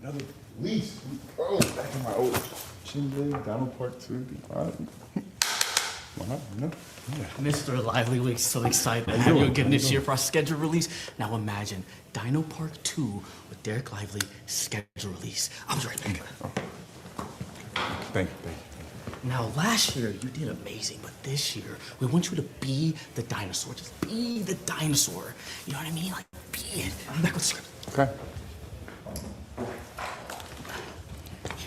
Another release. Oh, back in my old Shindig, Donald Park 2. Wow, no. Yeah. Mr. Lively, we're so excited to have you again this year for our schedule release. Now imagine Dino Park 2 with Derek Lively schedule release. I was right back. Thank you. Now last year you did amazing, but this year we want you to be the dinosaur. Just be the dinosaur. You know what I mean? Like, be it. I'm back with the script. Okay.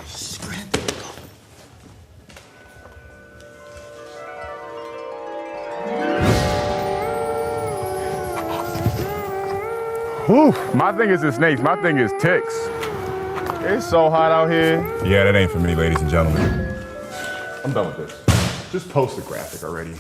Script. There we go. Whew. My thing isn't snakes. My thing is ticks. It's so hot out here. Yeah, that ain't for me, ladies and gentlemen. I'm done with this. Just post the graphic already.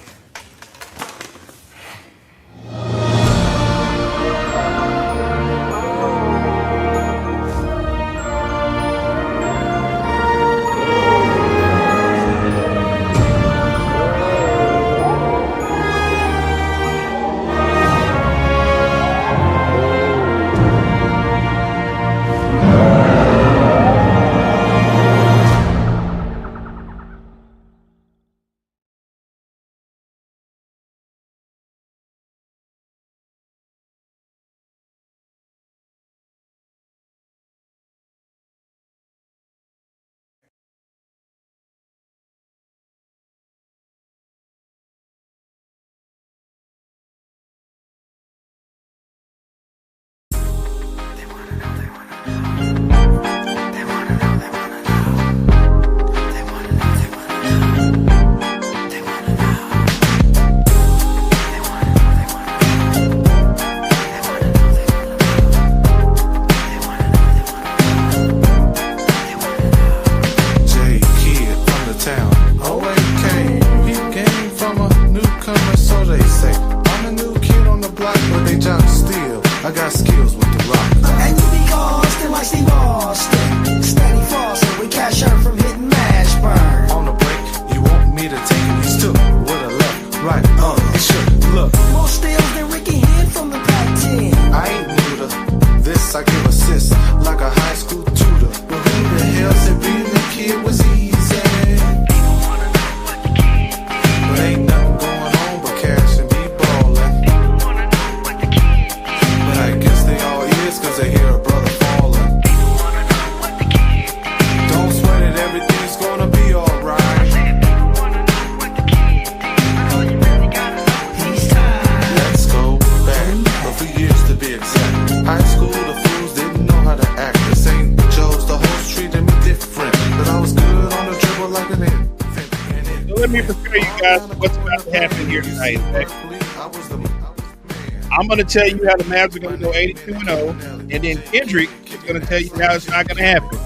I'm going to tell you how the Mavs are going to go 82-0, and then Kendrick is going to tell you how it's not going to happen.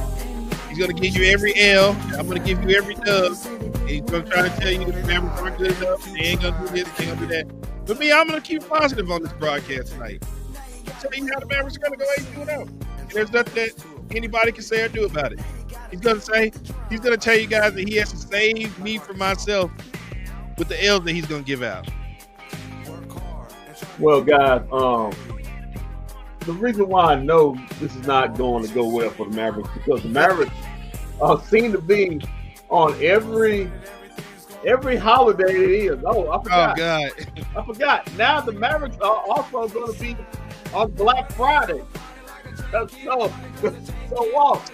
He's going to give you every L. I'm going to give you every dub. And he's going to try to tell you the Mavericks aren't good enough. They ain't going to do this. They ain't going to do that. But me, I'm going to keep positive on this broadcast tonight. I'll tell you how the Mavericks are going to go 82-0. And there's nothing that anybody can say or do about it. He's going to tell you guys that he has to save me from myself with the L's that he's going to give out. Well, guys, the reason why I know this is not going to go well for the Mavericks because the Mavericks seem to be on every holiday it is. Oh, I forgot. Oh, God. I forgot. Now the Mavericks are also going to be on Black Friday. So Walt.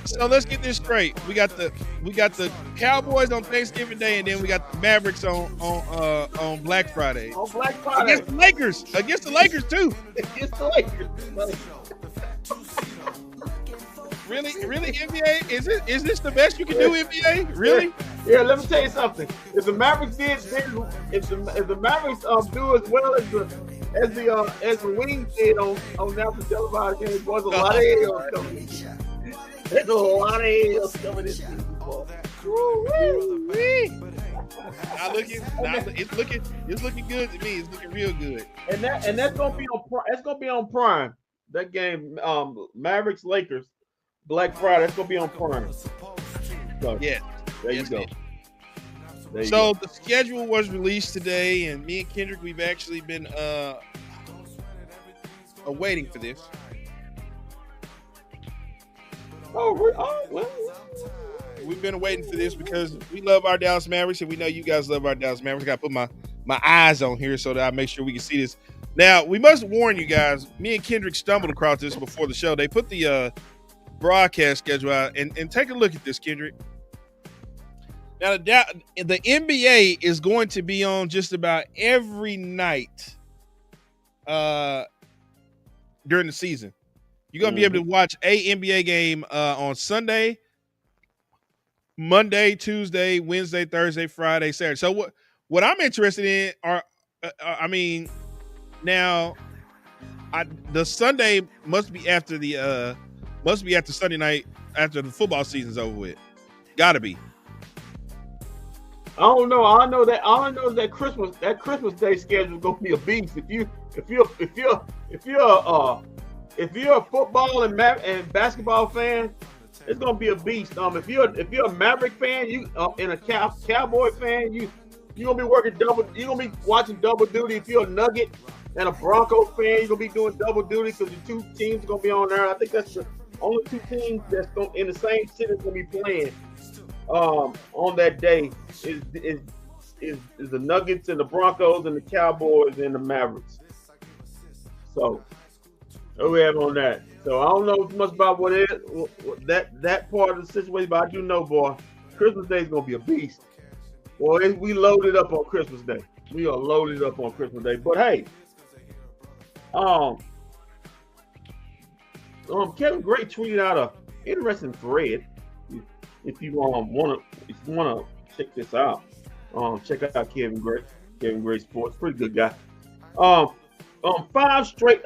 So let's get this straight. We got the Cowboys on Thanksgiving Day, and then we got the Mavericks on Black Friday. On Black Friday against the Lakers too. Against the Lakers. Really, NBA? Is this the best you can do, NBA? Really? Yeah. Let me tell you something. If the Mavericks if the Mavericks do as well as the Wings did on national televised games, was a lot of L's coming. There's a lot of L's coming this season. It's looking good to me. It's looking real good. And that's gonna be on Prime. That game, Mavericks Lakers, Black Friday. That's gonna be on Prime. So, yeah. There you go. So the schedule was released today, and me and Kendrick, we've actually been waiting for this. Well. We've been waiting for this because we love our Dallas Mavericks, and we know you guys love our Dallas Mavericks. I got to put my eyes on here so that I make sure we can see this. Now, we must warn you guys, me and Kendrick stumbled across this before the show. They put the broadcast schedule out, and take a look at this, Kendrick. Now, the NBA is going to be on just about every night during the season. You're going to be able to watch a NBA game on Sunday, Monday, Tuesday, Wednesday, Thursday, Friday, Saturday. So what I'm interested in are, the Sunday must be after Sunday night after the football season's over with. Gotta be. I don't know. All I know is that Christmas Day schedule is gonna be a beast. If you're a football and basketball fan, it's gonna be a beast. If you're a Maverick fan, and a Cowboy fan, you're gonna be working double. You're gonna be watching double duty. If you're a Nugget and a Broncos fan, you're gonna be doing double duty because the two teams are gonna be on there. I think that's the only two teams that's in the same city gonna be playing on that day is the Nuggets and the Broncos and the Cowboys and the Mavericks. So what we have on that. So I don't know much about what that part of the situation, but I do know, boy, Christmas Day is gonna be a beast. Boy, we loaded up on Christmas Day. We are loaded up on Christmas Day. But hey, Kevin Gray tweeted out a interesting thread. If you wanna check this out, check out Kevin Gray Sports, pretty good guy. 5 straight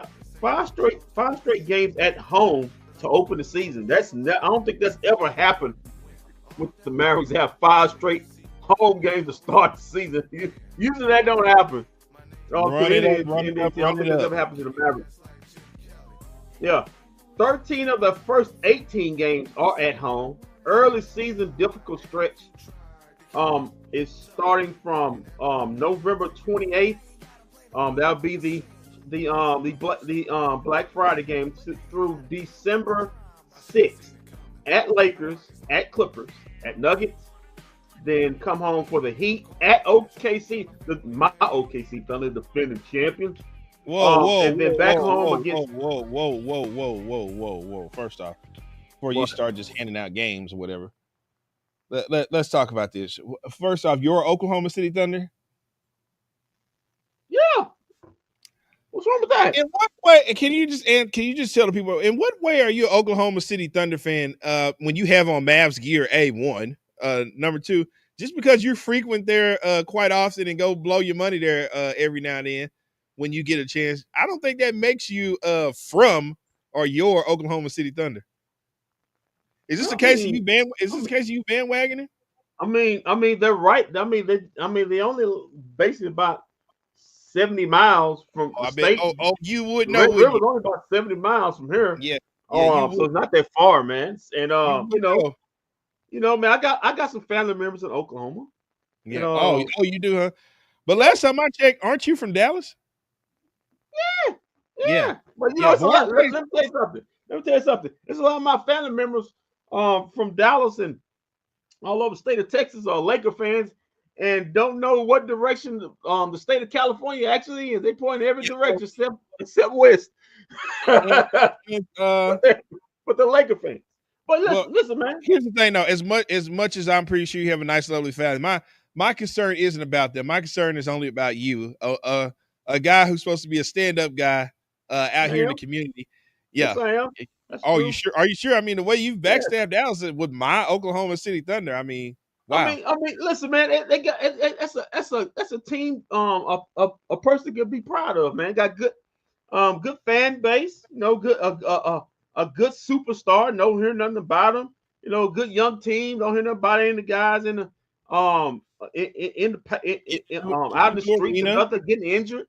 games at home to open the season. I don't think that's ever happened with the Mavericks. Have 5 straight home games to start the season. Usually that don't happen. I don't think that's ever happened to the Mavericks. Yeah, 13 of the first 18 games are at home. Early season difficult stretch is starting from November 28th. That'll be the Black Friday game through December 6th at Lakers, at Clippers, at Nuggets. Then come home for the Heat at OKC, my OKC Thunder, defending champions. And then back home against. Whoa. First off, before you start just handing out games or whatever, let's talk about this. First off, you're Oklahoma City Thunder. Yeah. What's wrong with that? In what way can you just tell the people in what way are you an Oklahoma City Thunder fan when you have on Mavs gear? A1, number 2, just because you frequent there quite often and go blow your money there every now and then when you get a chance, I don't think that makes you from or your Oklahoma City Thunder. Is this the case of you bandwagoning? I mean they're right. They only basically about 70 miles from the state. You would know. River's only about 70 miles from here. Yeah. So it's not that far, man. And man, I got some family members in Oklahoma. Yeah. You do, huh? But last time I checked, aren't you from Dallas? Yeah. But it's a lot. Let me tell you something. There's a lot of my family members from Dallas and all over the state of Texas are Laker fans and don't know what direction the state of California actually is. They point in every direction except west. But the Laker fans. But listen, man. Here's the thing, though. As much as I'm pretty sure you have a nice, lovely family, my concern isn't about them. My concern is only about you, a guy who's supposed to be a stand-up guy out here in the community. Yeah. Yes, I am. You sure? Are you sure? I mean, the way you've backstabbed Dallas with my Oklahoma City Thunder. I mean, wow. I mean, listen, man. They got that's a team. A person can be proud of, man. Got good fan base. Good a good superstar. Don't hear nothing about him. Good young team. Don't hear nothing about any of the guys in the out in the streets. Nothing getting injured.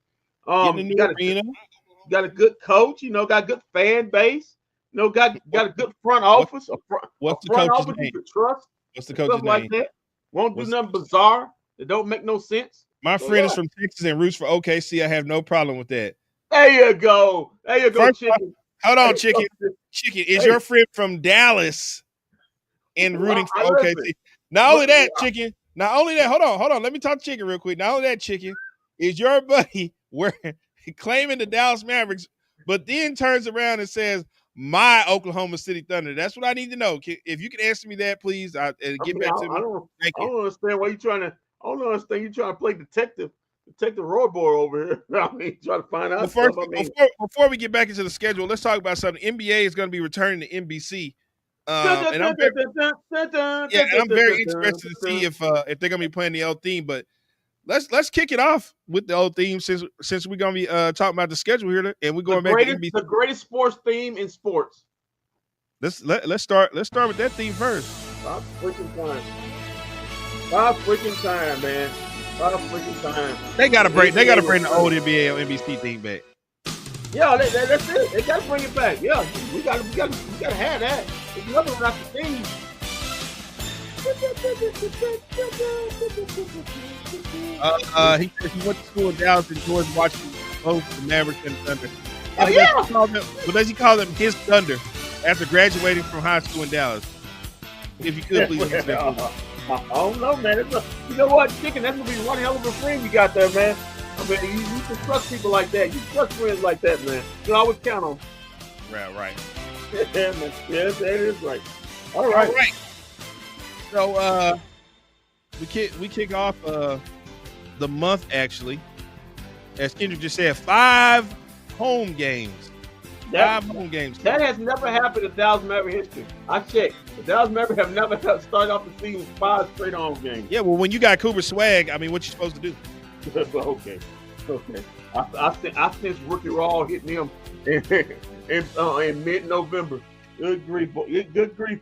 Got a good coach. Got good fan base. Got a good front office. What's the coach's name? You can trust. What's the coach's name? Like that. Won't do nothing bizarre that don't make no sense. My friend is from Texas and roots for OKC. I have no problem with that. There you go. Chicken. Hold on, Chicken. Chicken, is your friend from Dallas and rooting for OKC? Not only that, Chicken. Not only that. Hold on. Let me talk to Chicken real quick. Not only that, Chicken, is your buddy claiming the Dallas Mavericks, but then turns around and says, my Oklahoma City Thunder. That's what I need to know. If you can answer me that, please, get back to me. I don't understand why you trying to. I don't understand you trying to play detective road boy over here. I mean, trying to find out. Before we get back into the schedule, let's talk about something. NBA is going to be returning to NBC, and I'm very interested to see if they're going to be playing the old theme. But let's kick it off with the old theme since we're going to be talking about the schedule here, and we're going back to NBC. The greatest sports theme in sports. Let's start with that theme first. Five freaking time, man. Five freaking time. They gotta bring the old NBA or NBC theme back. Yeah, that's it. They gotta bring it back. Yeah, we gotta have that. There's another one after theme. He went to school in Dallas and George watching both the Mavericks and the Thunder. But does he call them his Thunder after graduating from high school in Dallas? If you could, please answer that. I don't know, man. You know what, Chicken? That's gonna be one hell of a friend you got there, man. I mean, you can trust people like that. You trust friends like that, man. You can always count on. Right. Yeah, man. Yes, that is right. All right. So we kick off the month actually. As Kendrick just said, 5 home games. 5 home games. That has never happened in Dallas Maverick history. I checked. The Dallas Mavericks have never started off the season with 5 straight home games. Yeah, well, when you got Cooper Swag, I mean, what you supposed to do? Okay. I sense Rookie Raw hitting him in mid-November. Good grief,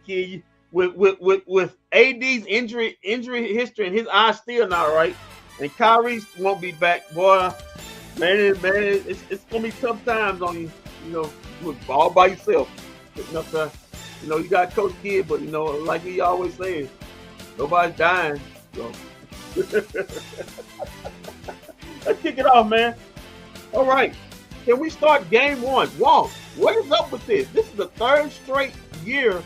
kid. With AD's injury history and his eyes still not right, and Kyrie won't be back, boy. Man, it's gonna be tough times on you. You know, all by yourself. You know, you got Coach Kidd, but you know, like he always says, nobody's dying. So let's kick it off, man. All right. Can we start game 1? Walt, what is up with this? This is the 3rd straight year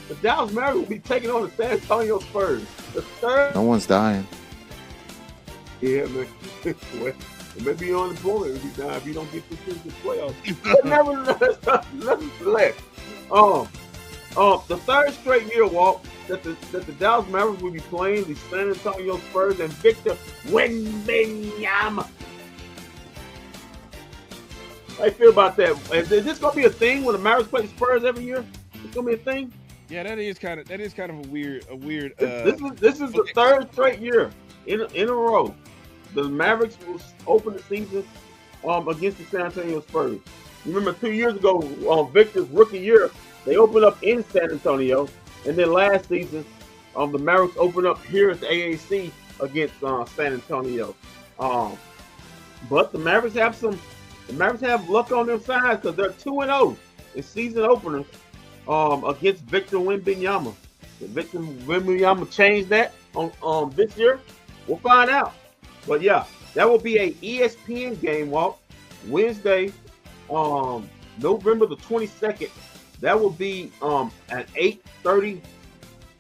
the Dallas Mavericks will be taking on the San Antonio Spurs. The 3rd. No one's dying. Yeah, man. Well, maybe you're unemployment if you die if you don't get this into the playoffs. But nevertheless, the 3rd straight year, Walt, that the Dallas Mavericks will be playing the San Antonio Spurs and Victor Wembanyama. How you feel about that? Is this gonna be a thing when the Mavericks play the Spurs every year? It's gonna be a thing. Yeah, that is kind of a weird. This is the 3rd straight year in a row. The Mavericks will open the season against the San Antonio Spurs. You remember 2 years ago, Victor's rookie year, they opened up in San Antonio, and then last season, the Mavericks opened up here at the AAC against San Antonio. But the Mavericks have luck on their side because they're 2-0 in season openers against Victor Wembanyama. Did Victor Wembanyama change that on this year? We'll find out. But yeah, that will be a ESPN game, Walt. Wednesday, November the 22nd. That will be at 8:30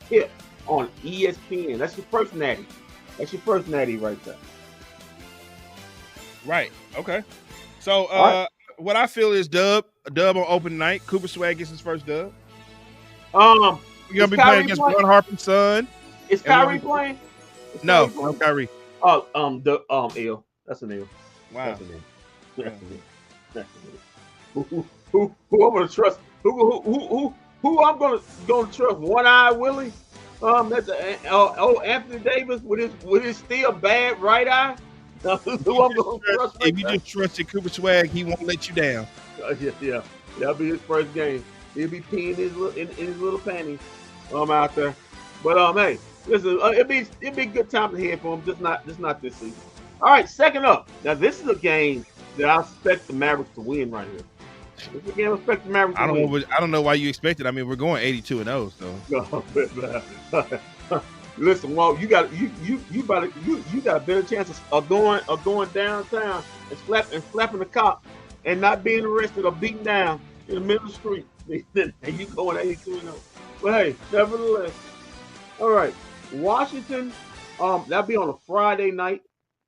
tip on ESPN. That's your first natty. Right there. Right. Okay. So what I feel is a dub on open night. Cooper Swag gets his first dub. You're gonna be playing against Ron Harper's son. Is Kyrie playing? No Kyrie. Oh, L. That's an L. Wow. That's an L. Who I'm gonna trust? Who I'm gonna trust? One Eye Willie. That's Anthony Davis with his still bad right eye. Who I'm gonna trust? If you just trusted Cooper Swag, he won't let you down. Yeah. That'll be his first game. He'll be peeing in his little panties. Out there. But hey, listen, it'd be a good time to hear from him. Just not this season. All right, second up. Now this is a game that I expect the Mavericks to win right here. This is a game I expect the Mavericks to win. I don't know why you expect it. I mean, we're going 82-0, so. Listen, Walt, you got a better chance of going downtown and slapping the cop and not being arrested or beaten down in the middle of the street, and you going 82-0. But hey, nevertheless, all right. Washington, that'll be on a Friday night,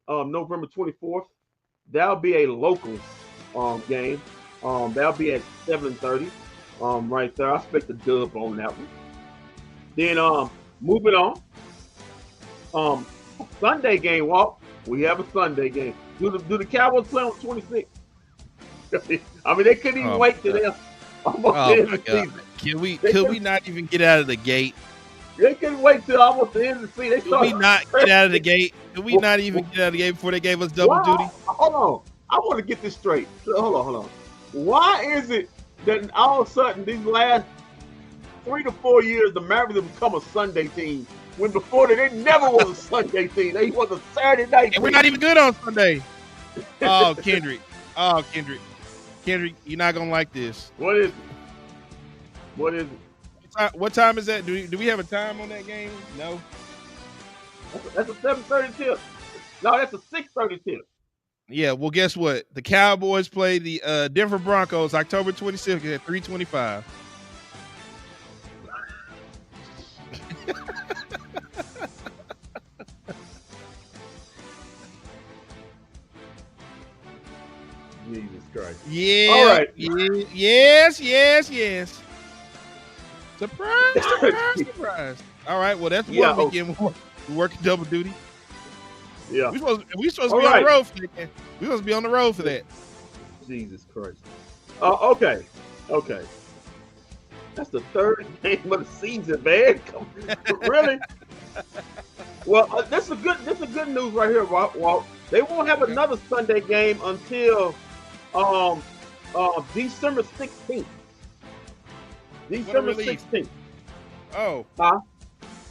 November 24th. That'll be a local game. That'll be at 7:30. Right there. I expect a dub on that one. Then moving on. Sunday game, Walt. We have a Sunday game. Do the Cowboys play on 26? I mean, they couldn't even wait till they're almost the end of the season. Could we not even get out of the gate? They couldn't wait till almost the end of the season. Could we not get out of the gate? Could we not even get out of the gate before they gave us double duty? Hold on. I want to get this straight. Hold on. Why is it that all of a sudden these last 3 to 4 years the Mavericks have become a Sunday team when before they never was a Sunday team? They was a Saturday night team. We're not even good on Sunday. Oh, Kendrick. Kendrick, you're not gonna like this. What is it? What time is that? Do we have a time on that game? No. That's a 7:30 tip. No, that's a 6:30 tip. Yeah, well, guess what? The Cowboys play the Denver Broncos October 26th at 3:25. Jesus Christ. Yeah. All right. Yes. Surprise. All right, well, that's one weekend we're working double duty. Yeah. We supposed to be on the road for that. We supposed to be on the road for that. Jesus Christ. Okay. That's the third game of the season, man. Really? Well, this is good news right here, Walt. They won't have another Sunday game until December 16th. December 16th. Oh. Huh?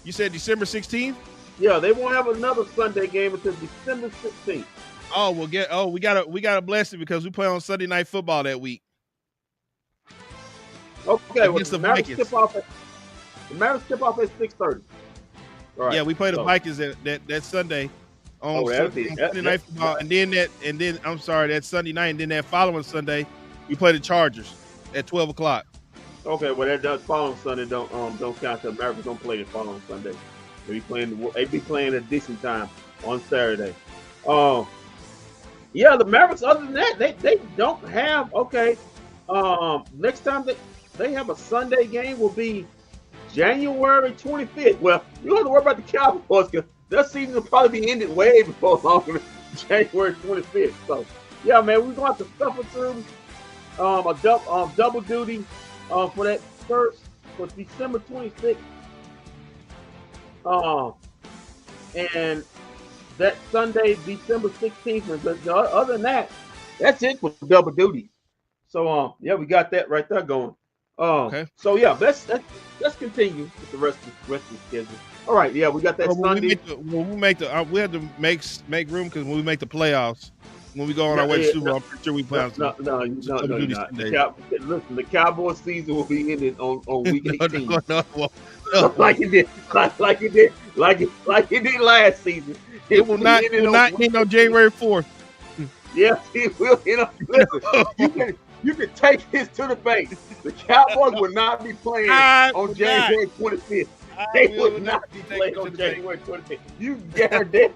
You said December 16th? Yeah, they won't have another Sunday game until December 16th. Oh, we gotta bless it because we play on Sunday Night Football that week. Okay, well, the Mavericks tip off at 6:30. Right. Yeah, we play the Vikings that Sunday on Sunday Night Football, and then I'm sorry, that Sunday night, and then that following Sunday we play the Chargers at 12 o'clock. Okay, well that following Sunday don't count. The Mavericks don't play the following Sunday. They be playing at a decent time on Saturday. Yeah, the Mavericks. Other than that, they don't have. Okay, next time they have a Sunday game will be January 25th. Well, you don't have to worry about the Cowboys because their season will probably be ended way before longer than January 25th. So, yeah, man, we're going to have to suffer through a double duty for that first, for December 26th. And that Sunday, December 16th. But other than that, that's it for double duties. So, yeah, we got that right there going. Okay. So yeah, let's continue with the rest of the schedule. All right, yeah, we got that Sunday. We have to make room because when we make the playoffs, when we go on our way to Super Bowl, I'm pretty sure we play on. No. Listen, the Cowboys season will be ended on week 18. No. Like it did last season. It will not end on January 4th. Yes, it will end on. Listen, you can take this to the bank. The Cowboys will not be playing on January 25th. They will not be playing on January 25th. You guarantee that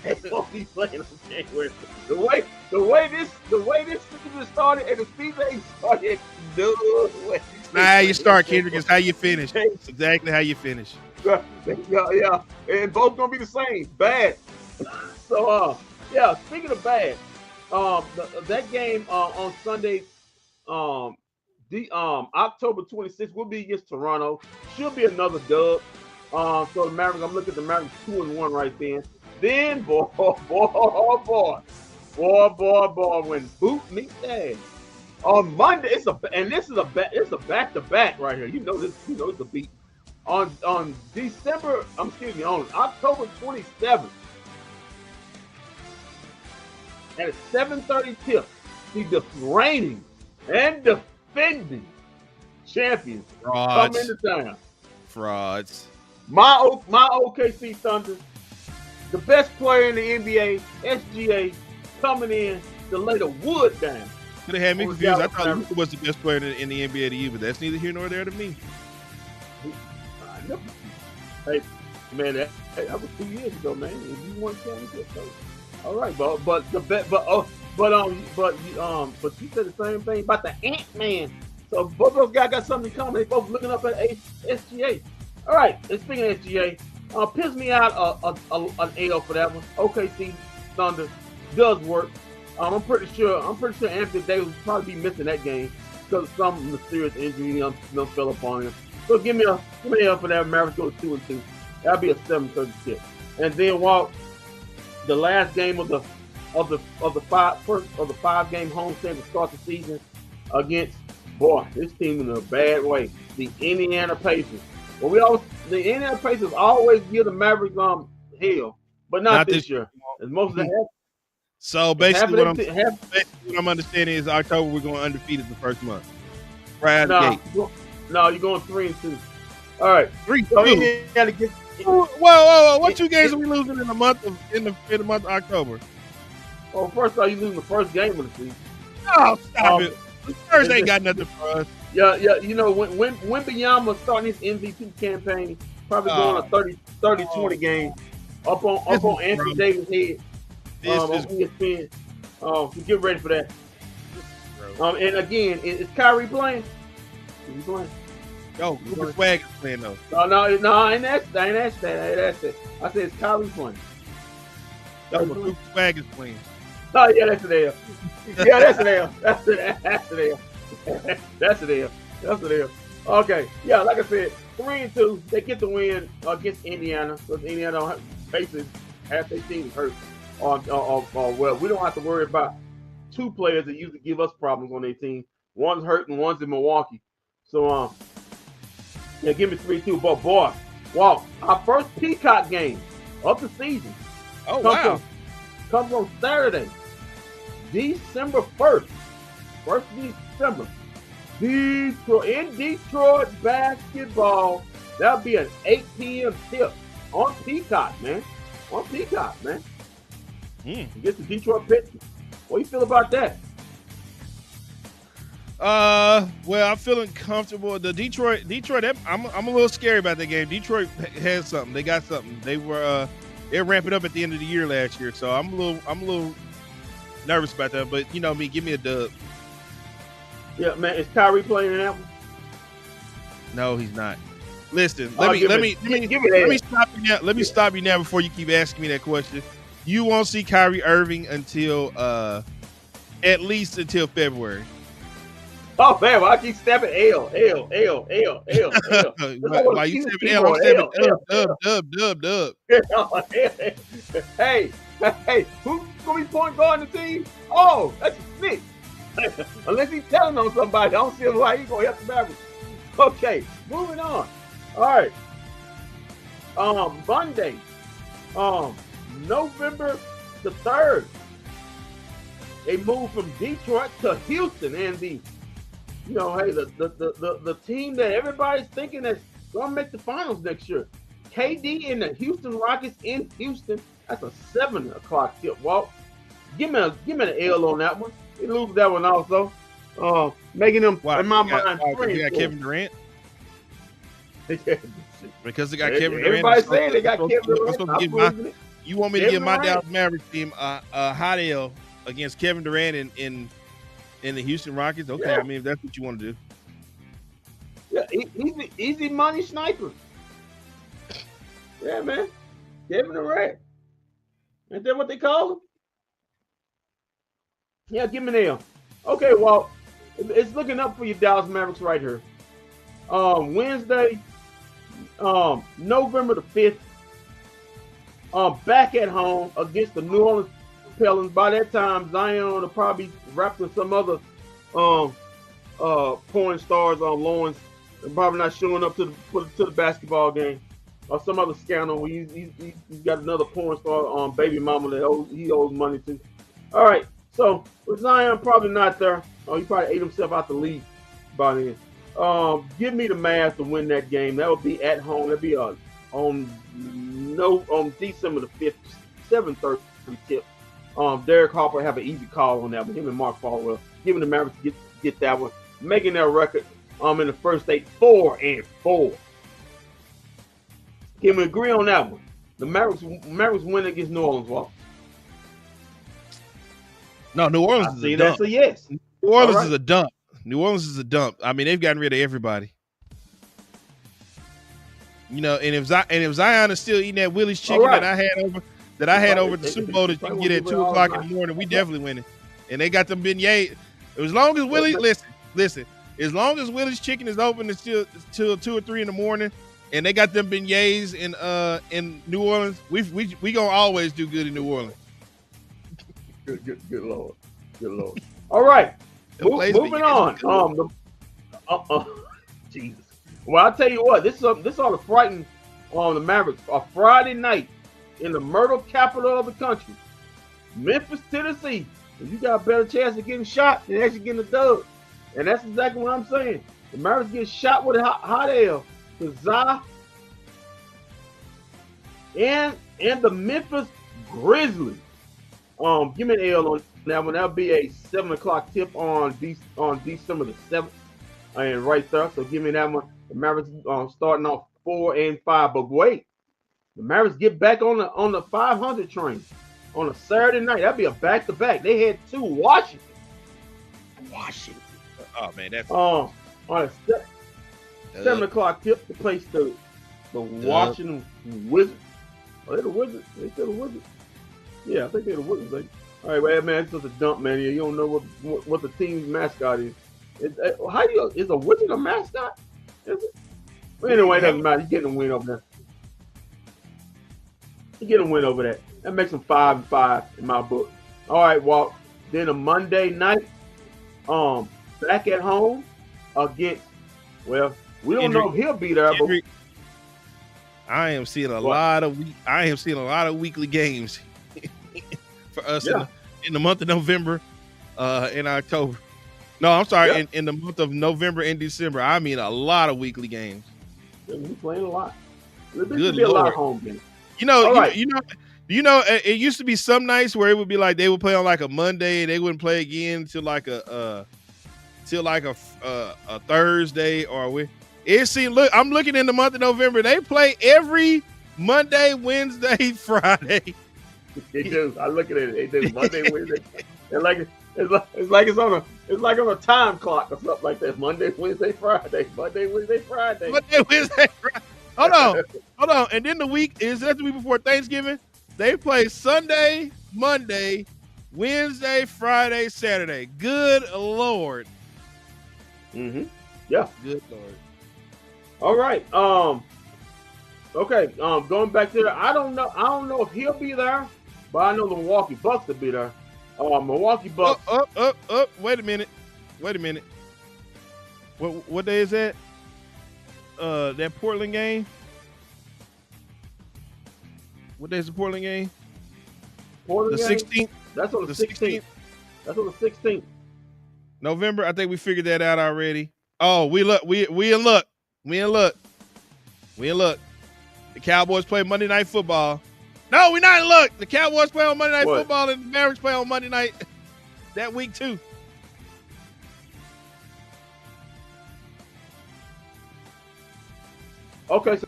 they won't be playing on January 25th. The way this season started and the season ain't started, no way. It's not how you start, Kendrick. It's how you finish. It's exactly how you finish. Yeah. And both gonna be the same. Bad. So yeah, speaking of bad. That game on Sunday, October 26th will be against Toronto. Should be another dub. So the Mavericks, I'm looking at the Mavericks 2-1 right then. Then boy, when boot meets ass. On Monday, it's a back-to-back right here. You know it's a beat. On October 27th. At a 7:30 tip, the reigning and defending champions come into town. Frauds. My OKC Thunder, the best player in the NBA, SGA, coming in to lay the wood down Could have had me On the confused. I Dallas thought Mavericks. Luka was the best player in the NBA to you, but that's neither here nor there to me. Hey, man, that was 2 years ago, man. If you won championship, so all right, but you said the same thing about the Ant-Man. So both of those guys got something in common. They both looking up at SGA. All right, and speaking of SGA, piss me out an L for that one. OKC Thunder does work. I'm pretty sure Anthony Davis will probably be missing that game because of some mysterious injury fell upon him. So give me a L for that. Mavericks go 2-2. That'll be a 7-36. And then the last game of the 5-game homestand to start the season against this team in a bad way, the Indiana Pacers. Well, the Indiana Pacers always give the Mavericks hell, but not this year. As most of the So basically, what I'm understanding is October we're going undefeated the first month. Right out the gate. No, you're going 3-2. All right, 3-2. So Indiana gets. Whoa! What 2 games are we losing in the month of October? Well, first of all, you losing the first game of the season. Oh, stop it! The Spurs ain't got nothing for us. Yeah. You know when Wembanyama starting his MVP campaign, probably going a 30-20 game up on Anthony Davis' head. On ESPN. So get ready for that. And again, is Kyrie playing? Is he playing? Yo, Cooper Swag is playing though. No, I ain't asked that. I said, is Kyrie playing? Yo, Cooper Swag is playing. Oh, yeah, that's an L. Yeah, that's an L. That's an L. Okay. Yeah, like I said, 3-2. They get the win against Indiana. Because Indiana basically half their team is hurt. Well, we don't have to worry about 2 players that usually give us problems on their team. One's hurt and one's in Milwaukee. So, give me 3-2. But, boy, wow, our first Peacock game of the season. Oh, wow. Comes on Saturday, December 1st. 1st December. In Detroit basketball. That'll be an 8 p.m. tip on Peacock, man. Against the Detroit Pistons. What do you feel about that? Well, I'm feeling comfortable. The Detroit. I'm a little scary about that game. Detroit has something. They got something. They're ramping up at the end of the year last year, so I'm a little nervous about that. But you know me, give me a dub. Yeah, man. Is Kyrie playing in that one? No, he's not. Listen, let me stop you now. Let me stop you now before you keep asking me that question. You won't see Kyrie Irving until at least until February. Oh man, I keep stepping L. Why you stepping L? I'm stepping dub. Hey, who's gonna be point guard in the team? Oh, that's a snitch. Unless he's telling on somebody, I don't see why he's gonna help the Mavericks. Okay, moving on. All right. Monday, November the 3rd. They moved from Detroit to Houston, and the team that everybody's thinking that's gonna make the finals next year. KD and the Houston Rockets in Houston. That's a 7:00 tip. Walt, give me an L on that one. They lose that one also. Making them in my mind. They got Kevin Durant. Because they got Kevin Durant. Everybody saying they got Kevin Durant. You want me to give my Dallas Mavericks team a hot L against Kevin Durant in the Houston Rockets? Okay, yeah. I mean, if that's what you want to do. Yeah, easy money sniper. Yeah, man. Kevin Durant. Ain't that what they call him? Yeah, give me an L. Okay, well, it's looking up for you Dallas Mavericks right here. Wednesday, November the 5th. Back at home against the New Orleans Pelicans. By that time, Zion will probably wrapped in some other porn stars on loans and probably not showing up to the basketball game or some other scandal. He's got another porn star on baby mama that he owes money to. All right, so with Zion probably not there. He probably ate himself out the league by then. Give me the Mavs to win that game. That would be at home. That'd be on December the 5th, 7:30 tip. Derek Harper have an easy call on that one. Him and Mark Falwell giving the Mavericks get that one, making their record in the first 8 4-4. Can we agree on that one? The Mavericks win against New Orleans, Walt. No, New Orleans is a dump. That's a yes. New Orleans is a dump. New Orleans is a dump. I mean, they've gotten rid of everybody. You know, and if Zion is still eating that Willie's chicken that I had over the Super Bowl that you can get at 2:00 in the morning, we definitely winning. And they got them beignets. As long as Willie, listen. As long as Willie's chicken is open until 2 or 3 in the morning, and they got them beignets in New Orleans, we gonna always do good in New Orleans. Good Lord. All right, moving on. Jesus. Well, I'll tell you what. This ought to frighten the Mavericks. A Friday night in the murder capital of the country, Memphis, Tennessee. You got a better chance of getting shot than actually getting a dub. And that's exactly what I'm saying. The Mavericks get shot with a hot L to Za and the Memphis Grizzlies. Give me an L on that one. That'll be a 7:00 tip on December the 7th. And right there. So give me that one. The Mavericks starting off 4-5. But wait, the Mavericks get back on the 500 train on a Saturday night. That'd be a back-to-back. They had 2 Washington. Oh man, that's on a 7:00 tip to place the Washington Wizards. Are they the Wizards? They still the Wizards? Yeah, I think they're the Wizards. All right, well, man, it's just a dump, man. You don't know what the team's mascot is. Is a Wizard a mascot? Is it? Well, anyway, it doesn't matter. He's getting a win over there. He get a win over that. That makes him 5-5 in my book. All right, Walt. Then a Monday night, back at home against. Well, we don't know if he'll be there, but I am seeing a lot of weekly games for us in the month of November, in October. No, I'm sorry, in the month of November and December. I mean, a lot of weekly games. We're playing a lot. Good be a lot of home games. You know, it used to be some nights where it would be like they would play on like a Monday and they wouldn't play again till like a Thursday it seemed. Look, I'm looking in the month of November. They play every Monday, Wednesday, Friday. They do. I look at it. They do Monday, Wednesday. It's like on a time clock or something like that. Monday, Wednesday, Friday. Monday, Wednesday, Friday. Monday, Wednesday, Friday. Hold on. And then the week the week before Thanksgiving. They play Sunday, Monday, Wednesday, Friday, Saturday. Good Lord. Mm-hmm. Yeah. Good Lord. All right. Okay. Going back to there, I don't know if he'll be there, but I know the Milwaukee Bucks will be there. Milwaukee Bucks. Wait a minute. What day is that? That Portland game. What day is the Portland game? The 16th. That's on the 16th. That's on the 16th. November. I think we figured that out already. Oh, we in luck. We in luck. The Cowboys play Monday Night Football. No, we're not in luck. The Cowboys play on Monday Night Football and the Mavericks play on Monday night that week too. Okay. So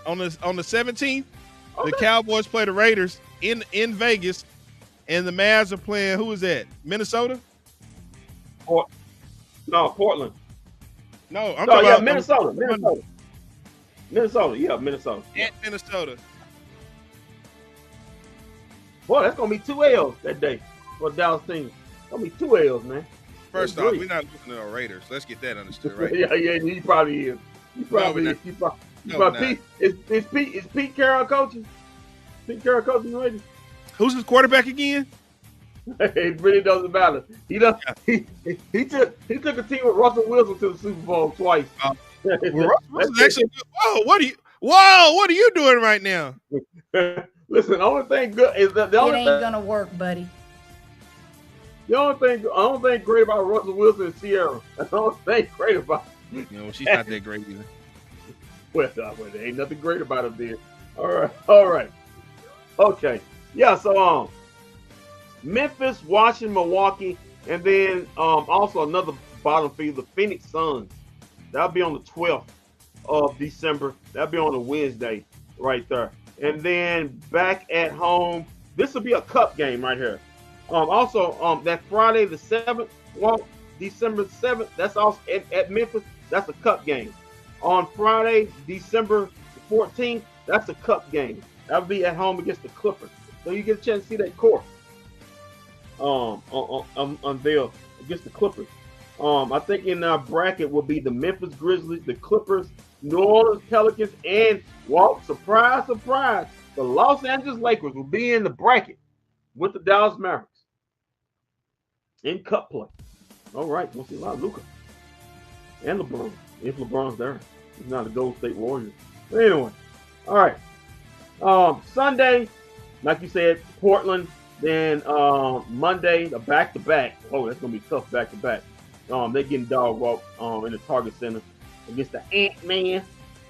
on the 17th, the Cowboys play the Raiders in Vegas, and the Mavs are playing. Who is that? Minnesota? No, Portland. No, I'm talking about Minnesota. Minnesota. Yeah, Minnesota. At Minnesota. Boy, that's gonna be 2 L's that day for the Dallas team. It's gonna be 2 L's, man. First off, we're not losing to the Raiders. Let's get that understood, right? yeah, he probably is. Is Pete Carroll coaching? Pete Carroll coaching the Raiders? Who's his quarterback again? It really doesn't matter. He took a team with Russell Wilson to the Super Bowl twice. Russell's actually good. Whoa, what are you doing right now? Listen, the only thing good is that it ain't gonna work, buddy. The only thing great about Russell Wilson is Sierra. That's the only thing great about him. She's not that great either. Well, there ain't nothing great about him then. All right. Okay. Yeah, so Memphis, Washington, Milwaukee, and then also another bottom feed, the Phoenix Suns. That'll be on the 12th of December. That'll be on a Wednesday right there. And then back at home, this will be a cup game right here. Also, that Friday the 7th, December 7th, that's also at Memphis. That's a cup game. On Friday, December 14th, that's a cup game. That'll be at home against the Clippers. So you get a chance to see that court unveiled against the Clippers. I think in our bracket will be the Memphis Grizzlies, the Clippers, New Orleans Pelicans, and surprise, surprise, the Los Angeles Lakers will be in the bracket with the Dallas Mavericks in cup play. All right, we'll see a lot of Luka and LeBron. If LeBron's there, he's not a Golden State Warrior. But anyway, all right. Sunday, like you said, Portland. Then Monday, the back-to-back. Oh, that's gonna be tough back-to-back. They're getting dog walked in the Target Center against the Ant-Man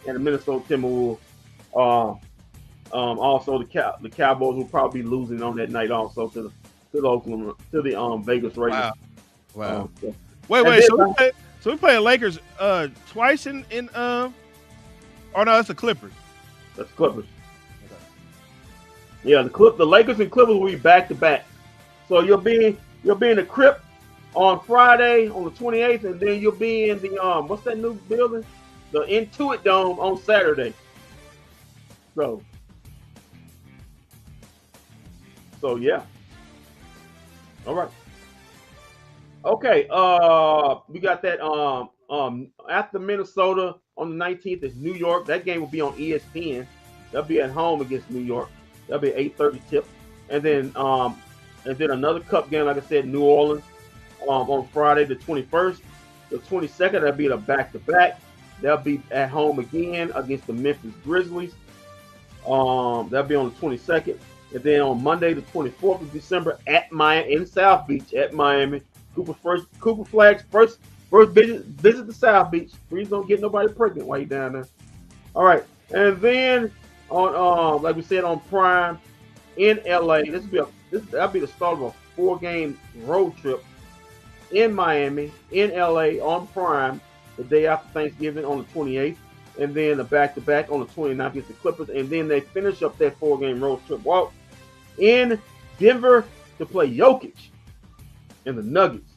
and the Minnesota Timberwolves. Also, the Cowboys will probably be losing on that night also to the Vegas Raiders. Wow. So. Wait. So we play the Lakers twice in oh no, that's the Clippers. That's Clippers. Yeah, the Lakers and Clippers will be back to back. So you'll be in the Crypt on Friday on the 28th, and then you'll be in the what's that new building? The Intuit Dome on Saturday. So yeah. All right. Okay. We got that after Minnesota on the 19th is New York. That game will be on ESPN. They'll be at home against New York. That'll be 8:30 tip, and then another cup game, like I said, New Orleans on Friday the 21st, the 22nd. That'll be the back-to-back. They'll be at home again against the Memphis Grizzlies. That'll be on the 22nd, and then on Monday the 24th of December at Miami in South Beach at Miami. Cooper Flag's first visit to South Beach. Please don't get nobody pregnant while you're down there. All right, and then. On like we said on Prime in LA, that'll be the start of a 4-game road trip in Miami, in LA on Prime the day after Thanksgiving on the 28th, and then the back-to-back on the 29th against the Clippers, and then they finish up that 4-game road trip walk in Denver to play Jokic and the Nuggets.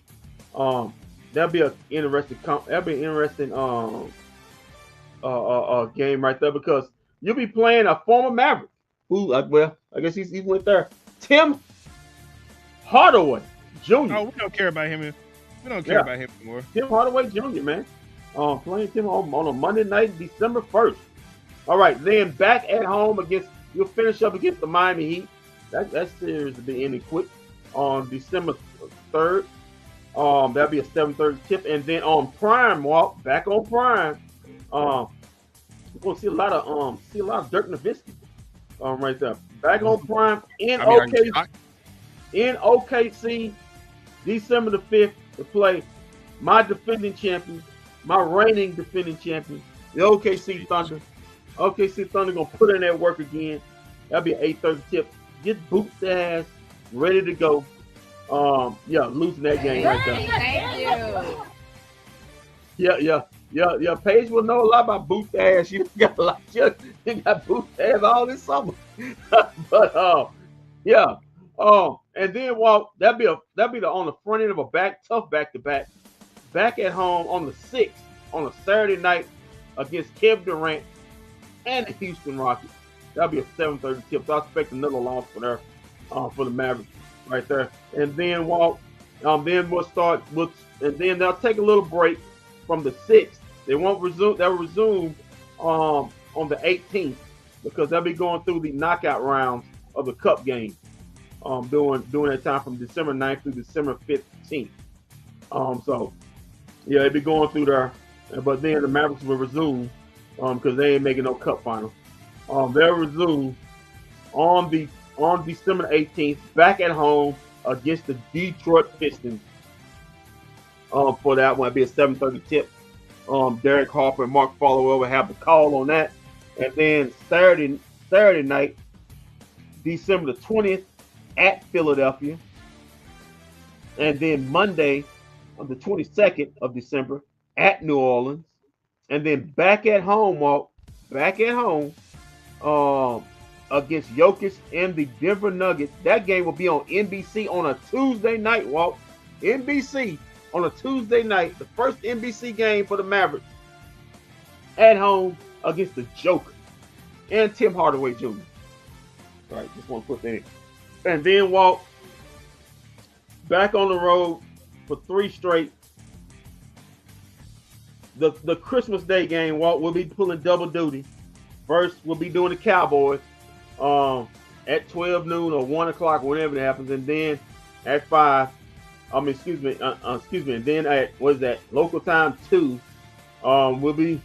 That'll be an interesting game right there because you'll be playing a former Maverick who, well, I guess he went there. Tim Hardaway Jr. Oh, we don't care about him. We don't care about him anymore. Tim Hardaway Jr., man. Playing Tim on a Monday night, December 1st. All right, then back at home you'll finish up against the Miami Heat. That series will be ending quick on December 3rd. That'll be a 7:30 tip. And then on Prime, back on Prime, we're gonna see a lot of Dirk Nowitzki right there. Back on Prime in OKC, December the 5th to play my defending champion, my reigning defending champion, the OKC Thunder. OKC Thunder gonna put in that work again. That'll be an 8:30 tip. Get boots ass ready to go. Losing that game right there. Thank you. Yeah. Paige will know a lot about boot ass. You got a lot. You got boot ass all this summer. But and then that'll be on the front end of a tough back-to-back. Back at home on the 6th on a Saturday night against Kevin Durant and the Houston Rockets. That'll be a 7:30 tip. So I expect another loss for the Mavericks right there. And then we'll start and then they'll take a little break from the 6th. They won't resume. They'll resume on the 18th because they'll be going through the knockout rounds of the Cup game. During that time from December 9th through December 15th. They'll be going through there, but then the Mavericks will resume because they ain't making no Cup final. They'll resume on December 18th back at home against the Detroit Pistons. For that one, it'll be a 7:30 tip. Derek Harper and Mark Followill will have the call on that. And then Saturday night, December the 20th at Philadelphia. And then Monday, on the 22nd of December, at New Orleans. And then back at home, Walt, back at home, against Jokic and the Denver Nuggets. That game will be on NBC on a Tuesday night, Walt. NBC on a Tuesday night, the first NBC game for the Mavericks at home against the Joker and Tim Hardaway Jr. All right, just want to put that in. And then, Walt, back on the road for 3 straight. The Christmas Day game, Walt, will be pulling double duty. First, we'll be doing the Cowboys at 12 noon or 1 o'clock, whenever it happens. And then at 5, excuse me. And then at, what is that, local time 2, we'll be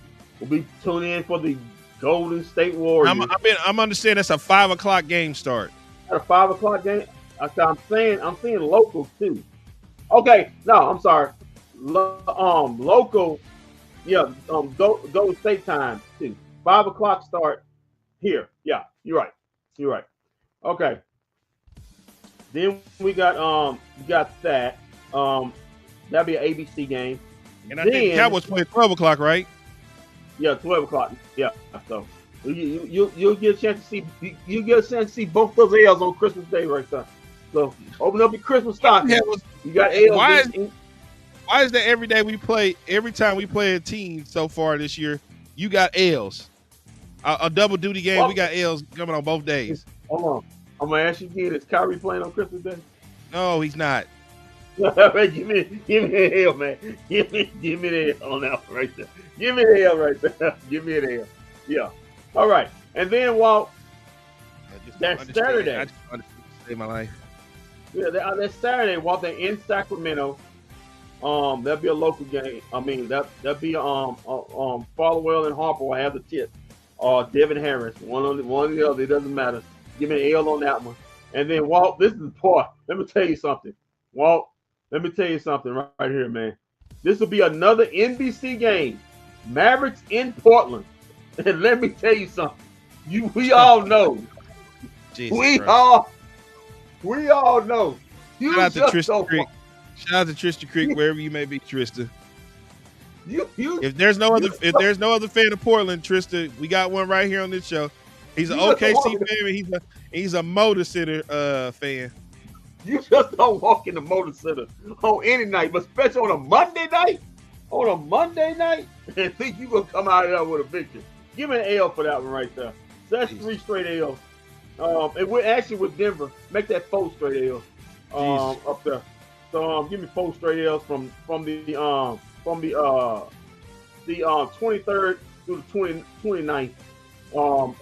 tuning in for the Golden State Warriors. I'm understanding that's a 5 o'clock game start. At a 5 o'clock game? I'm saying local too. Okay, no, I'm sorry. Local, yeah. Golden State time too. 5 o'clock start here. Yeah, you're right. Okay. Then we got that. That'll be an ABC game. And I think Cowboys play 12 o'clock, right? Yeah, 12 o'clock. Yeah. So you'll get a chance to see both those L's on Christmas Day right there. So open up your Christmas stocking. You got L's. Why is that every time we play a team so far this year, you got L's? A double duty game, we got L's coming on both days. Hold on. I'm going to ask you again, is Kyrie playing on Christmas Day? No, he's not. give me the L, man. Give me the L on that one right there. Give me the L right there. Give me the L. Yeah. All right. And then, Walt, that's Saturday. I just understand to save my life. Yeah, that's Saturday, Walt. They're in Sacramento. That'll be a local game. I mean, that'll be Follow and Harper will have the tip. Devin Harris, one or the other. It doesn't matter. Give me an L on that one. And then, Walt, this is the part. Let me tell you something. Walt, let me tell you something right here, man. This will be another NBC game. Mavericks in Portland. And let me tell you something. We all know. We all know. Shout out to Tristan Creek. Shout out to Tristan Creek, wherever you may be, Tristan. If there's no other fan of Portland, Tristan, we got one right here on this show. He's an OKC fan. He's a Motor Center fan. You just don't walk in the Motor Center on any night, but especially on a Monday night. And think you gonna come out of there with a victory. Give me an L for that one right there. So that's 3 straight L's. And we're actually with Denver. Make that 4 straight L's up there. So give me 4 straight L's from the 23rd through the 29th. L.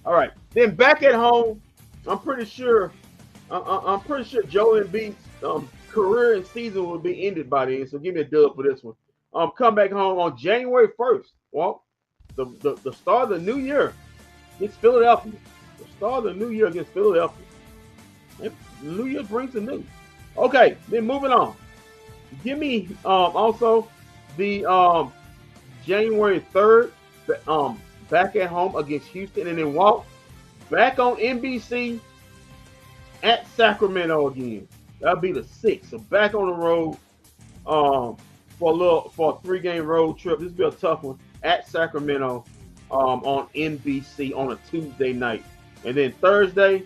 All right. Then back at home, I'm pretty sure Joel Embiid's career and season will be ended by then. So give me a dub for this one. Come back home on January 1st. Well, the start of the new year against Philadelphia. The start of the new year against Philadelphia. New Year brings the new. Okay, then moving on. Give me also the January 3rd back at home against Houston, and then Walt back on NBC at Sacramento again. That'll be the 6th. So back on the road for a 3-game road trip. This will be a tough one at Sacramento on NBC on a Tuesday night. And then Thursday,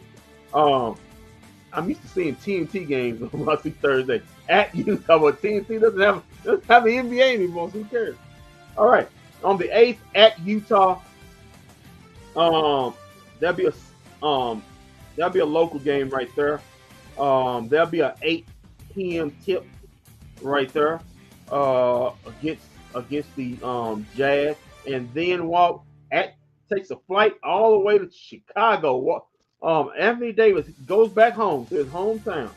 I'm used to seeing TNT games when I see Thursday at Utah, but TNT doesn't have the NBA anymore, so who cares? All right. On the 8th at Utah, that'll be a local game right there. There'll be a 8 p.m. tip right there against the Jazz, and then Walt takes a flight all the way to Chicago. Anthony Davis goes back home to his hometown.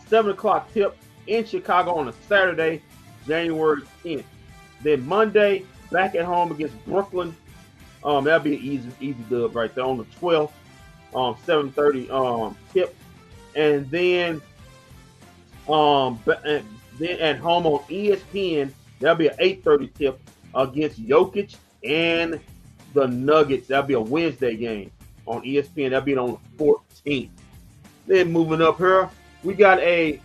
7 o'clock tip in Chicago on a Saturday, January 10th. Then Monday, back at home against Brooklyn. That'll be an easy dub right there on the 12th. 7:30 tip. And then at home on ESPN, that'll be an 8:30 tip against Jokic and the Nuggets. That'll be a Wednesday game on ESPN. That'll be on the 14th. Then moving up here we're gonna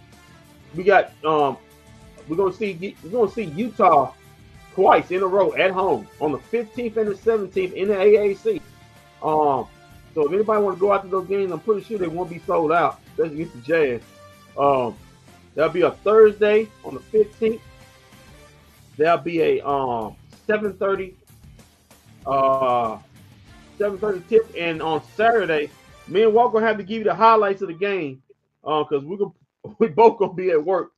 see Utah twice in a row at home on the 15th and the 17th in the AAC. So if anybody want to go out to those games, I'm pretty sure they won't be sold out, especially against the Jazz. That'll be a Thursday on the 15th. There'll be a 7:30 tip, and on Saturday, me and Walker have to give you the highlights of the game because we both gonna be at work.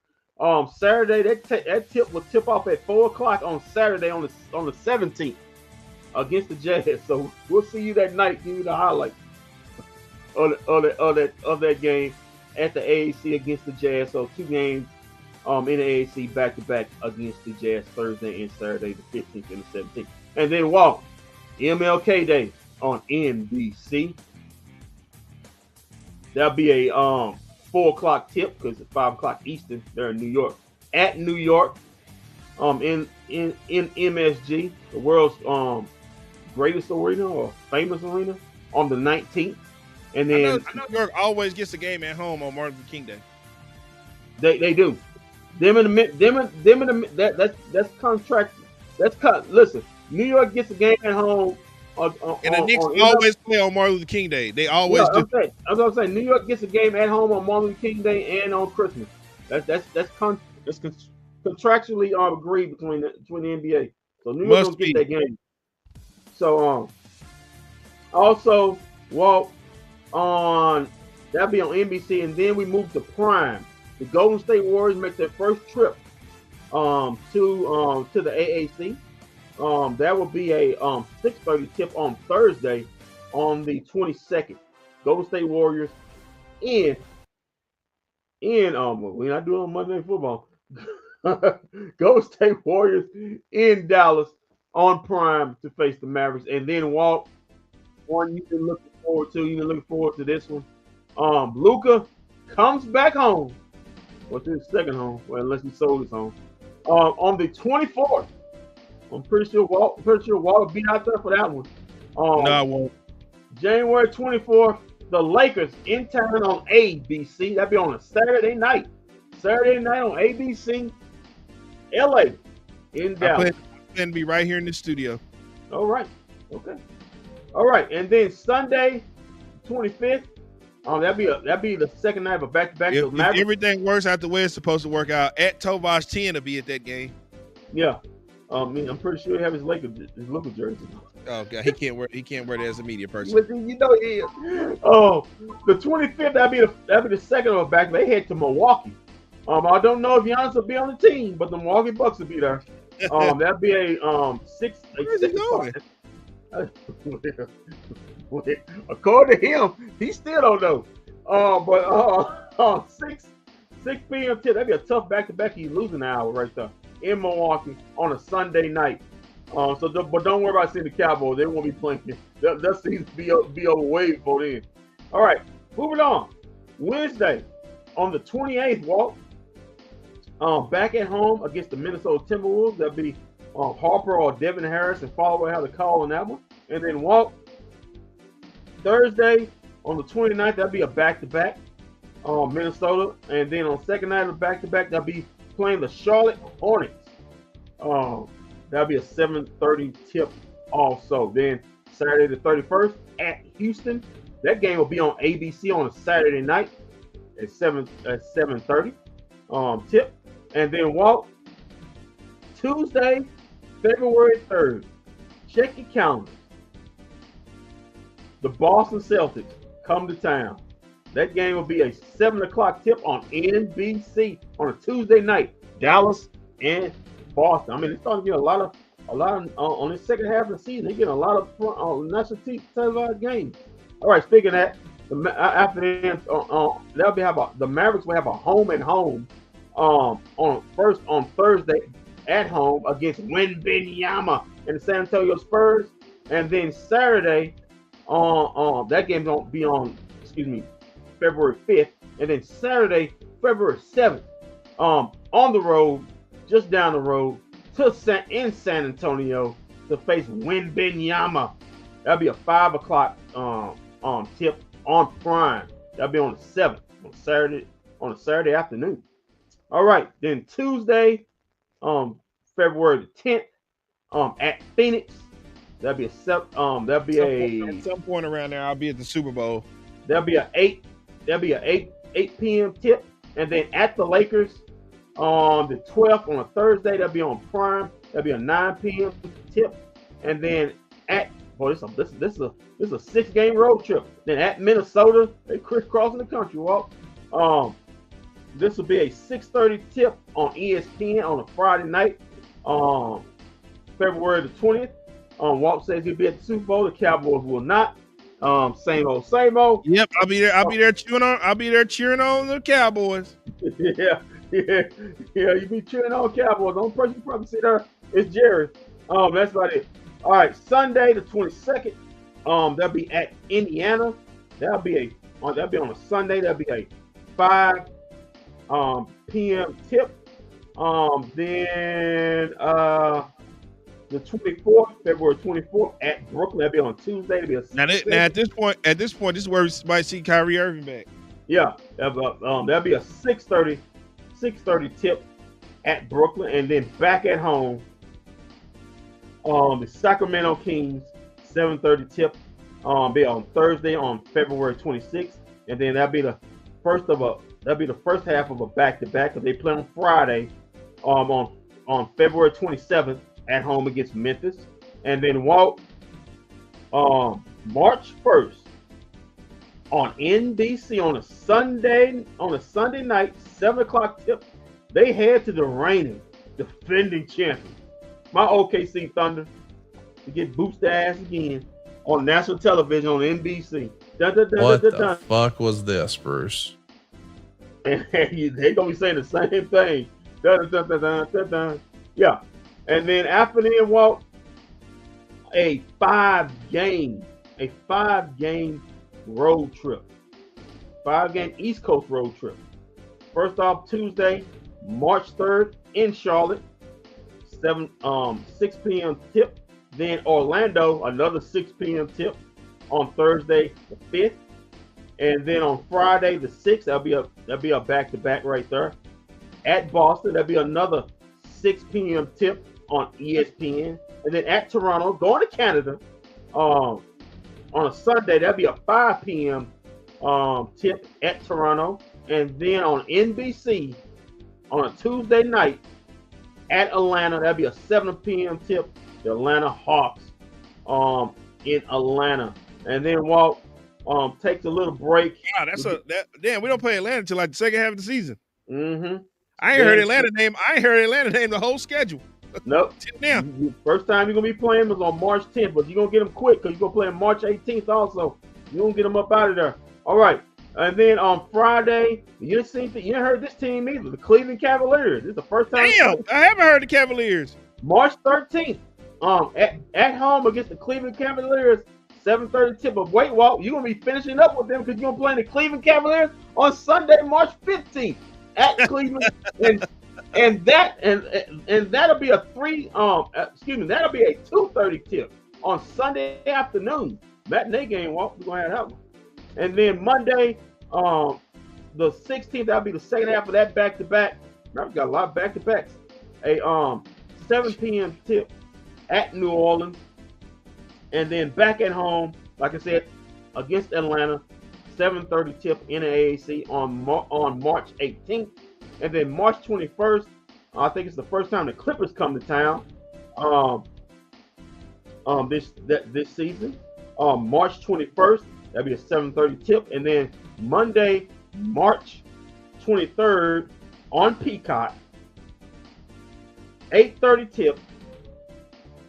Saturday, that tip will tip off at 4:00 on Saturday on the 17th against the Jazz. So we'll see you that night. Give you the highlights of that game at the AAC against the Jazz. So 2 games in the AAC back to back against the Jazz Thursday and Saturday, the 15th and the 17th. And then Walk MLK Day on NBC. That'll be a 4:00 tip because it's 5:00 Eastern. They're in New York. At New York, in MSG, the world's greatest arena or famous arena, on the 19th. And then I know New York always gets a game at home on Martin Luther King Day. They do. That's contract. Listen, New York gets a game at home. And the Knicks always play on Martin Luther King Day. They always do. That's what I'm saying. New York gets a game at home on Martin Luther King Day and on Christmas. That's contractually agreed between the NBA. So New York don't get that game. So also Walt that'll be on NBC, and then we move to Prime. The Golden State Warriors make their first trip to the AAC. That will be a 6:30 tip on Thursday on the 22nd. Golden State Warriors we're not doing on Monday Night Football. Golden State Warriors in Dallas on Prime to face the Mavericks. And then Walt, one you've been looking forward to. You've been looking forward to this one. Luka comes back home. What's his second home? Well, unless he sold his home. On the 24th. I'm pretty sure Walt will be out there for that one. No, I won't. January 24th, the Lakers in town on ABC. That'll be on a Saturday night. Saturday night on ABC. LA in Dallas. I plan to be right here in the studio. All right. Okay. All right. And then Sunday, 25th. That'd be the second night of a back-to-back. If everything works out the way it's supposed to work out, at Tovash 10 to be at that game. Yeah. I'm pretty sure he have his local jersey. Oh God, he can't wear that as a media person. You know he is. Oh, the 25th, that'd be the second of a back. They head to Milwaukee. I don't know if Giannis will be on the team, but the Milwaukee Bucks will be there. That'd be a six. Where's he going? According to him, he still don't know. But 6 p.m. tip. That'd be a tough back-to-back. He's losing an hour right there in Milwaukee on a Sunday night. But don't worry about seeing the Cowboys. They won't be playing. That seems to be over way before then. All right, moving on. Wednesday on the 28th, Walt. Back at home against the Minnesota Timberwolves. That'll be Harper or Devin Harris, and Follow will have the call on that one. And then Walt, Thursday on the 29th, that'll be a back-to-back Minnesota. And then on second night of the back-to-back, that'll be playing the Charlotte Hornets. That'll be a 7:30 tip also. Then Saturday the 31st at Houston. That game will be on ABC on a Saturday night at 7:30 tip. And then Walt, Tuesday, February 3rd. Check your calendar. The Boston Celtics come to town. That game will be a 7 o'clock tip on NBC on a Tuesday night. Dallas and Boston. I mean, they're starting to get a lot of on the second half of the season. They're getting a lot of national televised games. All right, speaking of that, after that, the Mavericks will have a home and home on Thursday at home against Wembanyama and the San Antonio Spurs, and then Saturday that game's gonna be on February 5th, and then Saturday February 7th on the road, just down the road in San Antonio to face Wembanyama. That'll be a 5 o'clock tip on Prime. That'll be on the 7th on Saturday on a Saturday afternoon. All right, then Tuesday, February the 10th, at Phoenix. That'll be At some point around there, I'll be at the Super Bowl. That'll be a 8 p.m. tip, and then at the Lakers on the 12th on a Thursday, that'll be on Prime. That'll be a 9 p.m. tip, and then at this is a 6-game road trip. Then at Minnesota, they crisscrossing the country. Well, this will be a 6:30 tip on ESPN on a Friday night, February the 20th. Walt says he'll be at the Super Bowl. The Cowboys will not. Same old. Yep, I'll be there. I'll be there cheering on the Cowboys. yeah. You be cheering on Cowboys. The only person you probably see there is Jerry. That's about it. All right, Sunday the 22nd. That'll be at Indiana. That'll be on a Sunday. That'll be a 5 p.m. tip. Then the 24th, February 24th at Brooklyn. That'll be on Tuesday. That'll be now at this point, this is where we might see Kyrie Irving back. Yeah, that'll be a 6:30 tip at Brooklyn, and then back at home, the Sacramento Kings 7:30 tip be on Thursday on February 26th, and then that'll be the first half of a back-to-back because they play on Friday on February 27th at home against Memphis, and then March 1st on NBC on a Sunday night 7:00 tip. They head to the reigning defending champion, my OKC Thunder, to get boosted ass again on national television on NBC. What the fuck was this, Bruce? And they gonna be saying the same thing. Yeah, and then after then, Walt, a 5-game road trip, 5-game East Coast road trip. First off, Tuesday, March 3rd in Charlotte, 6 p.m. tip. Then Orlando, another 6 p.m. tip on Thursday the 5th. And then on Friday the 6th, that'll be a back-to-back right there. At Boston, that'll be another 6 p.m. tip on ESPN. And then at Toronto, going to Canada, on a Sunday, that'll be a 5 p.m. Tip at Toronto. And then on NBC on a Tuesday night at Atlanta, that'll be a 7 p.m. tip. The Atlanta Hawks in Atlanta. And then Walt takes a little break. Wow, damn. We don't play Atlanta until like the second half of the season. Mm-hmm. I ain't heard Atlanta name the whole schedule. Nope. Now, first time you're gonna be playing was on March 10th, but you're gonna get them quick because you're gonna play on March 18th also. You're gonna get them up out of there. All right. And then on Friday, you ain't heard this team either. The Cleveland Cavaliers. This is the first time. Damn, I haven't heard the Cavaliers. March 13th. At home against the Cleveland Cavaliers, 7:30 tip. But wait, Walt, you're gonna be finishing up with them because you're gonna play the Cleveland Cavaliers on Sunday, March 15th at Cleveland, and that'll be a 2:30 tip on Sunday afternoon. Matinee game, Walt. We're gonna have that one. And then Monday, the 16th, that'll be the second half of that back-to-back. We've got a lot of back-to-backs. A 7 p.m. tip at New Orleans, and then back at home, like I said, against Atlanta, 7:30 tip in the AAC on March 18th, and then March 21st. I think it's the first time the Clippers come to town. This season, March 21st, that'll be a 7:30 tip, and then Monday, March 23rd on Peacock, 8:30 tip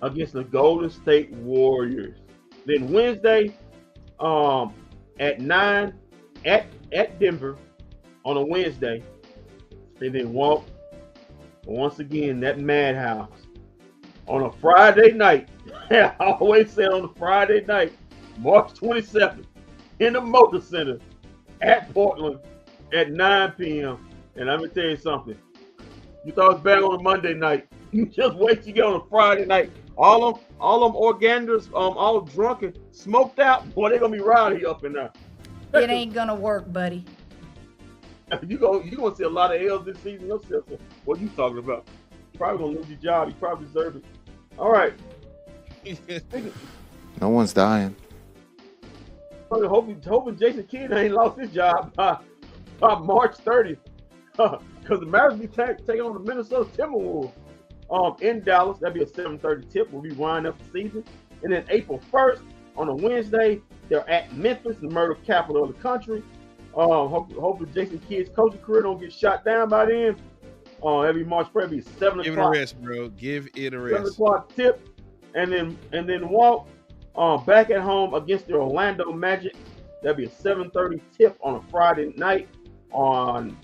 against the Golden State Warriors. Then Wednesday, at 9 at Denver on a Wednesday, and then once again that madhouse on a Friday night. I always say on a Friday night, March 27th, in the Motor Center at Portland at 9 p.m. And let me tell you something. You thought it was bad on a Monday night. You just wait till you get on a Friday night. All them Organders, all drunk and smoked out. Boy, they're gonna be rowdy up in there. It ain't gonna work, buddy. You gonna see a lot of L's this season yourself. So what you talking about? You probably gonna lose your job. You probably deserve it. All right. No one's dying. Hoping Jason Kidd ain't lost his job by March 30th. Because the Mavericks be taking on the Minnesota Timberwolves in Dallas. That'll be a 7:30 tip. We'll be winding up the season. And then April 1st, on a Wednesday, they're at Memphis, the murder capital of the country. Hopefully Jason Kidd's coaching career don't get shot down by then. Every March 1st, it'll be 7 o'clock. Give it a rest, bro. Give it a rest. 7 o'clock tip. And then Walt back at home against the Orlando Magic. That'll be a 7:30 tip on a Friday night on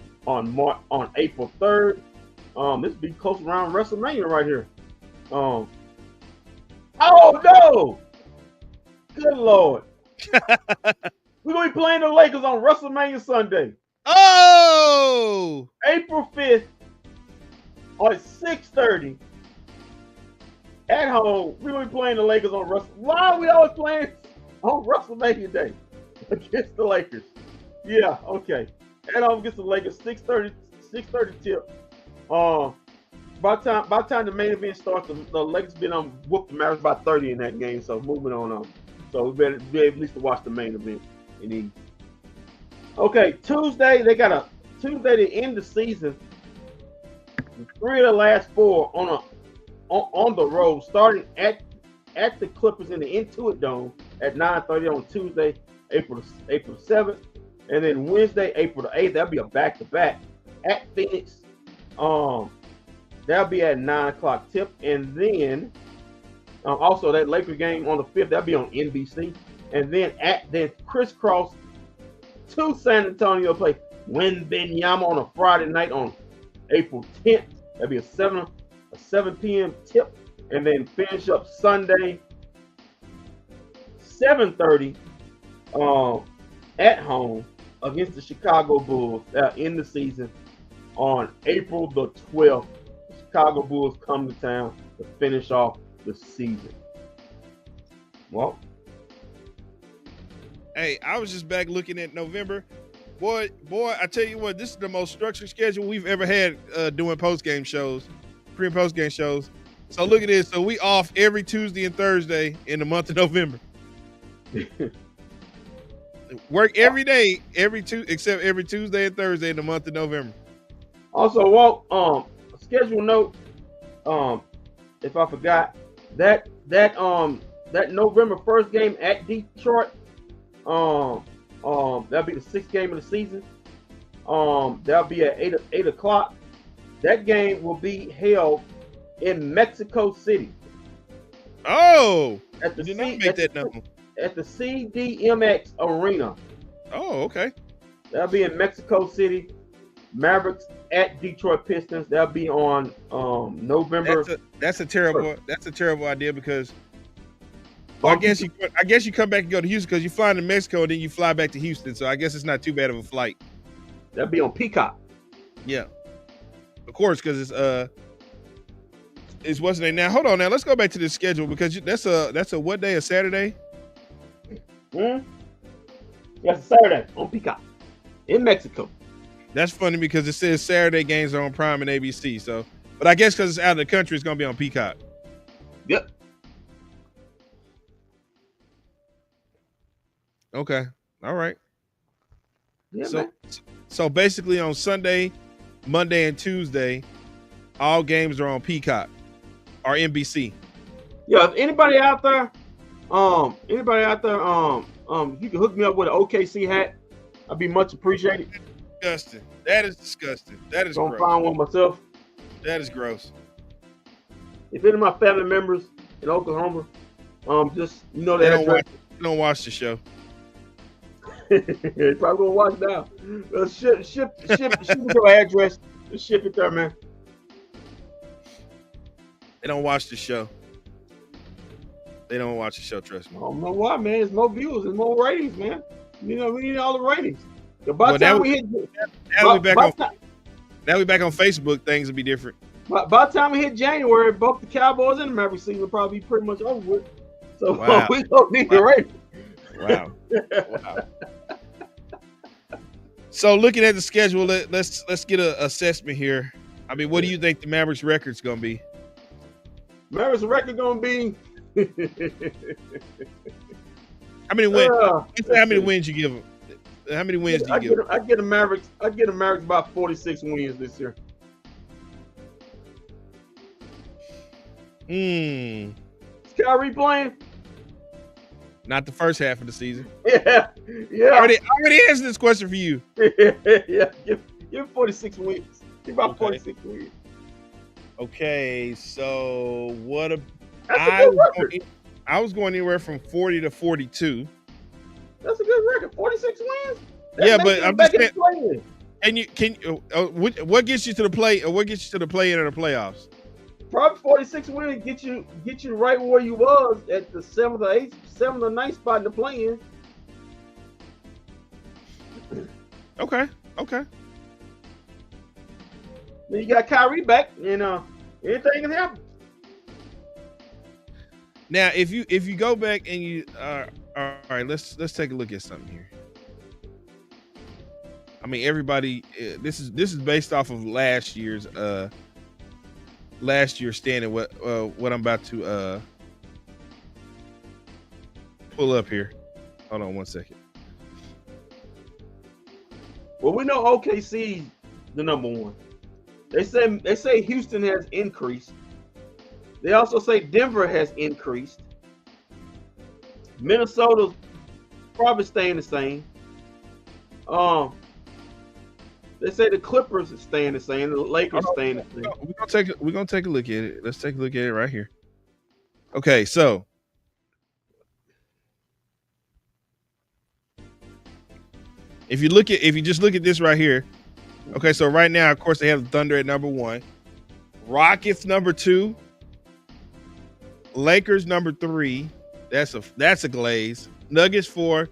April 3rd. This will be close around WrestleMania right here. Oh no! Good Lord. We're gonna be playing the Lakers on WrestleMania Sunday. Oh! April 5th at 6:30 at home. We're gonna be playing the Lakers on Why are we always playing on WrestleMania Day against the Lakers? Yeah, okay. At home against the Lakers, 6:30 tip. By the time the main event starts, the Lakers been whooped the Mavericks by 30 in that game. So moving on. So we better be able at least to watch the main event. Okay, Tuesday to end the season. 3 of the last 4 on the road, starting at the Clippers in the Intuit Dome at 9:30 on Tuesday, April 7th, and then Wednesday, April the 8th. That'll be a back-to-back at Phoenix. That'll be at 9 o'clock tip, and then also that Lakers game on the 5th. That'll be on NBC, and then crisscross to San Antonio play Wembanyama on a Friday night on April 10th. That'll be a 7 p.m. tip, and then finish up Sunday 7:30 at home against the Chicago Bulls in the season on April the 12th. The Chicago Bulls come to town to finish off the season. Well, hey, I was just back looking at November. Boy, I tell you what, this is the most structured schedule we've ever had doing post-game shows, pre- and post-game shows. So look at this. So we off every Tuesday and Thursday in the month of November. Work every day, except every Tuesday and Thursday in the month of November. Also, Walt, a schedule note, if I forgot, that November 1st game at Detroit, that'll be the 6th game of the season. That'll be at 8 o'clock. That game will be held in Mexico City. Oh, at the did not make that known. At the CDMX Arena. Oh, okay. That'll be in Mexico City. Mavericks at Detroit Pistons. That'll be on November. That's a terrible idea because I guess you come back and go to Houston because you fly into Mexico and then you fly back to Houston. So I guess it's not too bad of a flight. That'll be on Peacock. Yeah, of course, because it's what's the name now. Hold on, now let's go back to the schedule because that's a what day? A Saturday? That's a Saturday on Peacock in Mexico. That's funny because it says Saturday games are on Prime and ABC. So, but I guess because it's out of the country, it's gonna be on Peacock. Yep. Okay. All right. Yeah, so basically on Sunday, Monday, and Tuesday, all games are on Peacock or NBC. Yeah. If anybody out there, you can hook me up with an OKC hat. I'd be much appreciated. Disgusting. That is disgusting. That is Don't gross. find one myself. That is gross. If any of my family members in Oklahoma, just that they don't watch the show. They probably gonna watch now. Ship your address. Just ship it there, man. They don't watch the show. They don't watch the show, trust me. I don't know why, man. It's more views and more ratings, man. We need all the ratings. By the time we back on Facebook, things will be different. By the time we hit January, both the Cowboys and the Mavericks season will probably be pretty much over with. So wow. We don't need the ratings. Wow. Wow. So looking at the schedule, let's get an assessment here. I mean, what do you think the Mavericks record's gonna be? Mavericks record gonna be. How many wins? How many wins you give them? How many wins do you give them? I get the Mavericks about 46 wins this year. Is Kyrie playing? Not the first half of the season. Yeah. I already answered this question for you. Yeah. Give 46 wins. Give about 46 wins. Okay, so what? I was going anywhere from 40 to 42. That's a good record. 46 wins. Yeah, but I'm just saying. What gets you to the play? Or what gets you to the play-in or the playoffs? Probably 46 wins get you right where you was at the 7th or 9th spot in the play-in. Okay. Then you got Kyrie back, and anything can happen. Now, if you go back and you all right, let's take a look at something here. I mean, everybody, this is based off of last year's standing. What I'm about to pull up here. Hold on one second. Well, we know OKC the number one. They say Houston has increased. They also say Denver has increased. Minnesota's probably staying the same. They say the Clippers are staying the same. The Lakers staying the same. We're gonna take a look at it. Let's take a look at it right here. Okay, so if you just look at this right here. Okay, so right now, of course, they have the Thunder at number 1, Rockets number 2, Lakers number 3. That's a glaze. Nuggets 4,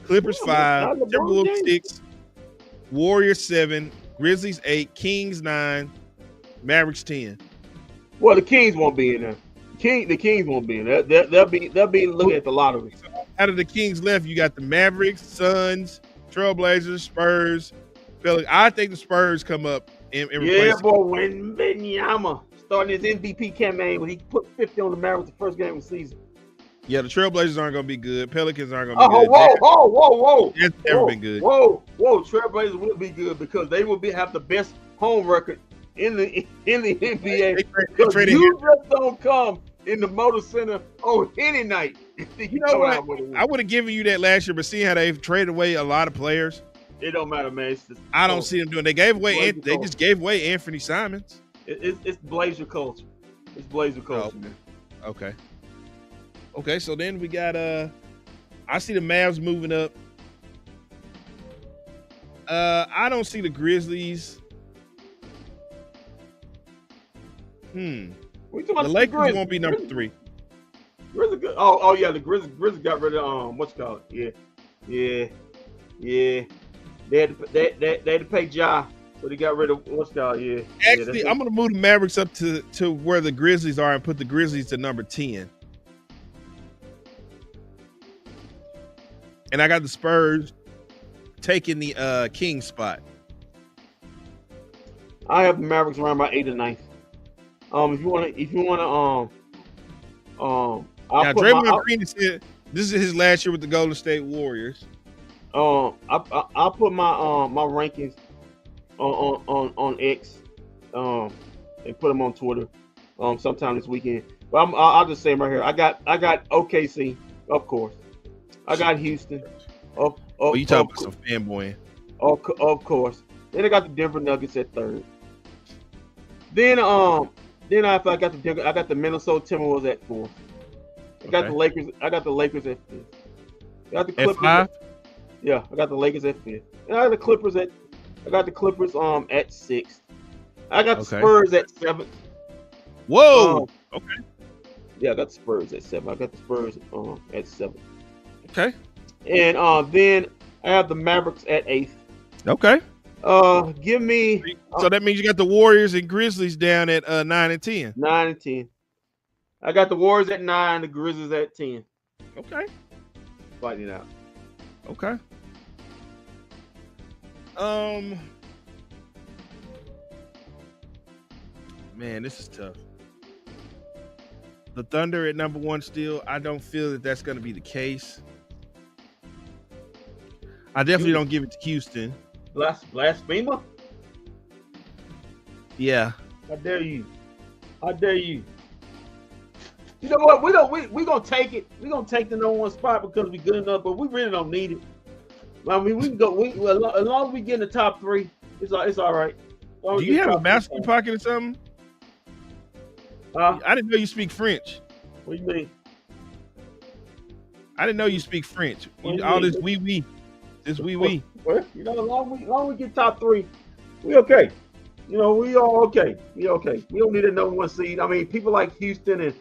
Clippers 5, Timberwolves 6, Warriors 7, Grizzlies 8, Kings 9, Mavericks 10. Well, the Kings won't be in there. The Kings won't be in there. They'll be looking at the lottery. Out of the Kings left, you got the Mavericks, Suns, Trailblazers, Spurs. I think the Spurs come up and replace. Boy, when Benyama started his MVP campaign when he put 50 on the Mavericks the first game of the season. Yeah, the Trailblazers aren't going to be good. Pelicans aren't going to be good. Whoa. It's never been good. Whoa. Trailblazers will be good because they will have the best home record in the NBA. Because you just don't come in the Motor Center on any night. You know what? I would have given you that last year, but seeing how they've traded away a lot of players. It don't matter, man. I don't see them doing. They just gave away Anthony Simons. It's Blazer culture. It's Blazer culture, man. Okay. So then we got I see the Mavs moving up. I don't see the Grizzlies. The Lakers won't be number 3. Grizzlies good. Oh yeah, the Grizzlies got rid of what's it called? Yeah. They had to pay Ja, so they got rid of what's it called? Yeah. Actually, I'm gonna move the Mavericks up to where the Grizzlies are and put the Grizzlies to number 10. And I got the Spurs taking the King spot. I have the Mavericks around about 8th or 9th. If you wanna now Draymond Green said this is his last year with the Golden State Warriors. I'll put my my rankings on X and put them on Twitter sometime this weekend. But I'll just say them right here. I got OKC, of course. I got Houston. You talking about some fanboying? Of course. Then I got the Denver Nuggets at 3rd. Then after I got the Minnesota Timberwolves at 4th. I got the Lakers. I got the Lakers at 5th. I got the Clippers. At 5? Yeah, I got the Lakers at 5th. And I got the Clippers at 6th. I got the Spurs at 7th. Whoa. Okay. Yeah, I got the Spurs at 7th. I got the Spurs at 7th. Okay. And then I have the Mavericks at 8th. Okay. Give me. So that means you got the Warriors and Grizzlies down at 9 and 10. 9 and 10. I got the Warriors at 9, the Grizzlies at 10. Okay. Fighting it out. Okay. Man, this is tough. The Thunder at number 1 still. I don't feel that that's going to be the case. I definitely don't give it to Houston. Blasphemer? Yeah. How dare you? How dare you? You know what? We gonna take it. We gonna take the number 1 spot because we good enough, but we really don't need it. I mean, we can go. As long as we get in the top 3, it's all right. Do you have a mouse in your pocket or something? I didn't know you speak French. What do you mean? I didn't know you speak French. All this wee. This wee. Well, you know, as long as we get top 3, we okay. You know, we all okay. We okay. We don't need a number 1 seed. I mean, people like Houston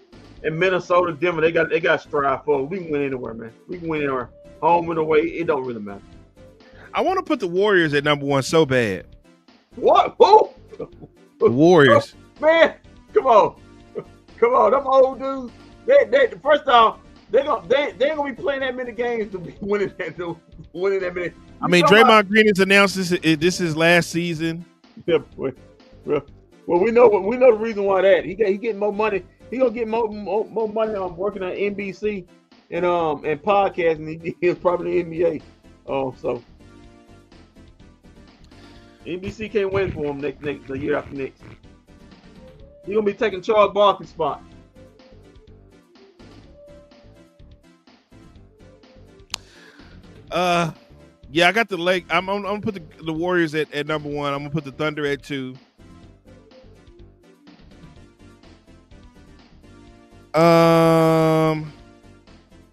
and Minnesota, Denver, they got strive for. We can win anywhere, man. We can win anywhere. Home and away, it don't really matter. I want to put the Warriors at number 1 so bad. What? Who? The Warriors. Man, come on. Come on, them old dudes. They first off, they ain't gonna be playing that many games to be winning that many. I mean, Draymond Green has announced this is his last season. Yeah, well, we know the reason why that he getting more money. He gonna get more money on working on NBC and podcasting. He is probably the NBA. So NBC can't win for him the year after next. He gonna be taking Charles Barkley's spot. Yeah, I got the leg. I'm gonna put the Warriors at number 1. I'm gonna put the Thunder at 2.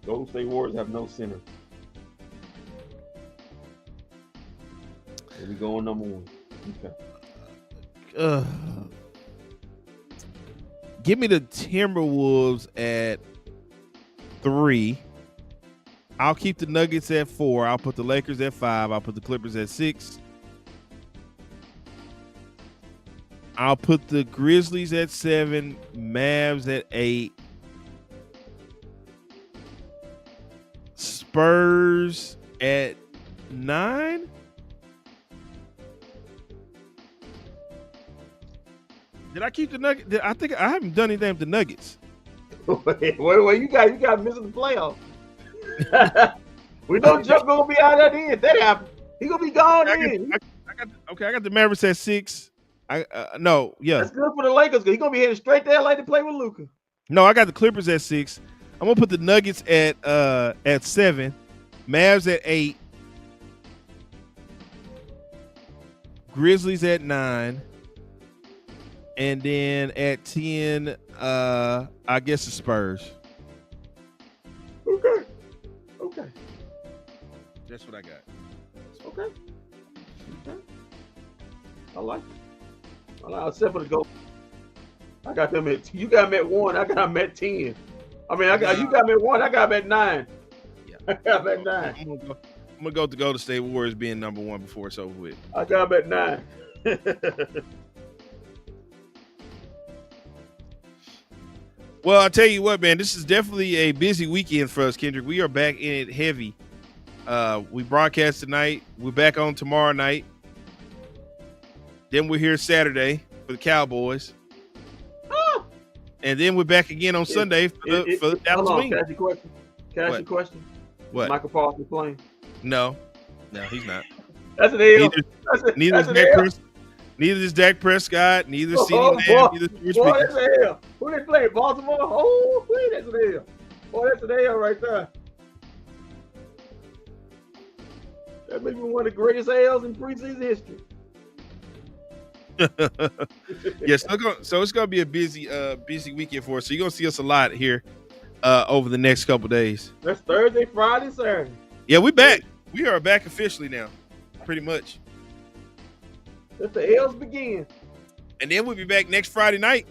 Golden State Warriors have no center. Here we go on number 1. Okay. Give me the Timberwolves at 3. I'll keep the Nuggets at 4. I'll put the Lakers at 5. I'll put the Clippers at 6. I'll put the Grizzlies at 7. Mavs at 8. Spurs at 9. Did I keep the Nuggets? I think I haven't done anything with the Nuggets. Wait, you got missing the playoffs. We know Chuck gonna be out at the end. If that happens, he gonna be gone in. I got the Mavericks at 6. No, yeah. That's good for the Lakers because he's gonna be heading straight to LA to play with Luka. No, I got the Clippers at 6. I'm gonna put the Nuggets at 7, Mavs at 8, Grizzlies at 9, and then at 10, I guess the Spurs. Okay. That's what I got. Okay. I like it. Except for the goal. I got them at. You got them at 1. I got them at 10. I mean, you got them at 1. I got them at 9. Yeah. I got them at 9. I'm gonna go to Golden State Warriors being number 1 before it's over with. I got them at 9. Well, I'll tell you what, man, this is definitely a busy weekend for us, Kendrick. We are back in it heavy. We broadcast tonight. We're back on tomorrow night. Then we're here Saturday for the Cowboys. And then we're back again on Sunday for the Dallas Wings. Can I ask you a question? What? Michael Parsons playing? No, he's not. That's an L. Neither is Dak Prescott, neither is CeeDee Lamb, neither is Boy, that's an L. Who they play? Baltimore? Oh, that's an L. Boy, that's an L right there. That may be one of the greatest L's in preseason history. Yes, so it's gonna be a busy weekend for us. So you're gonna see us a lot here over the next couple of days. That's Thursday, Friday, Saturday. Yeah, we back. We are back officially now, pretty much. Let the L's begin. And then we'll be back next Friday night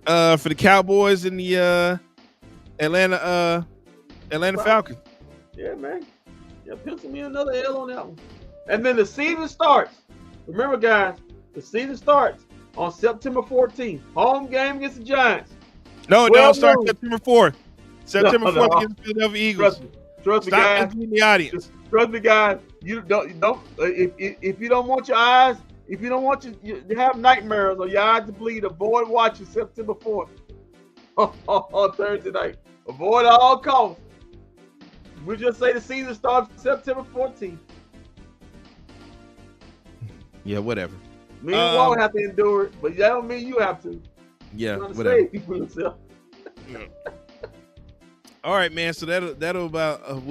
for the Cowboys and the Atlanta Falcons. Yeah, man. Yeah, pencil me another L on that one. And then the season starts. Remember, guys, the season starts on September 14th. Home game against the Giants. No, it don't start September 4th. September 4th against the Philadelphia Eagles. Trust me, Stop guys. in the audience. Trust me, guys. You don't if you don't want your eyes, if you don't want you have nightmares or your eyes to bleed, avoid watching September 4th on Thursday night. Avoid at all costs. We just say the season starts September 14th. Yeah, whatever. Me and Walt have to endure it, but that don't mean you have to. Yeah, Trying to whatever. save people yourself. All right, man. So that'll about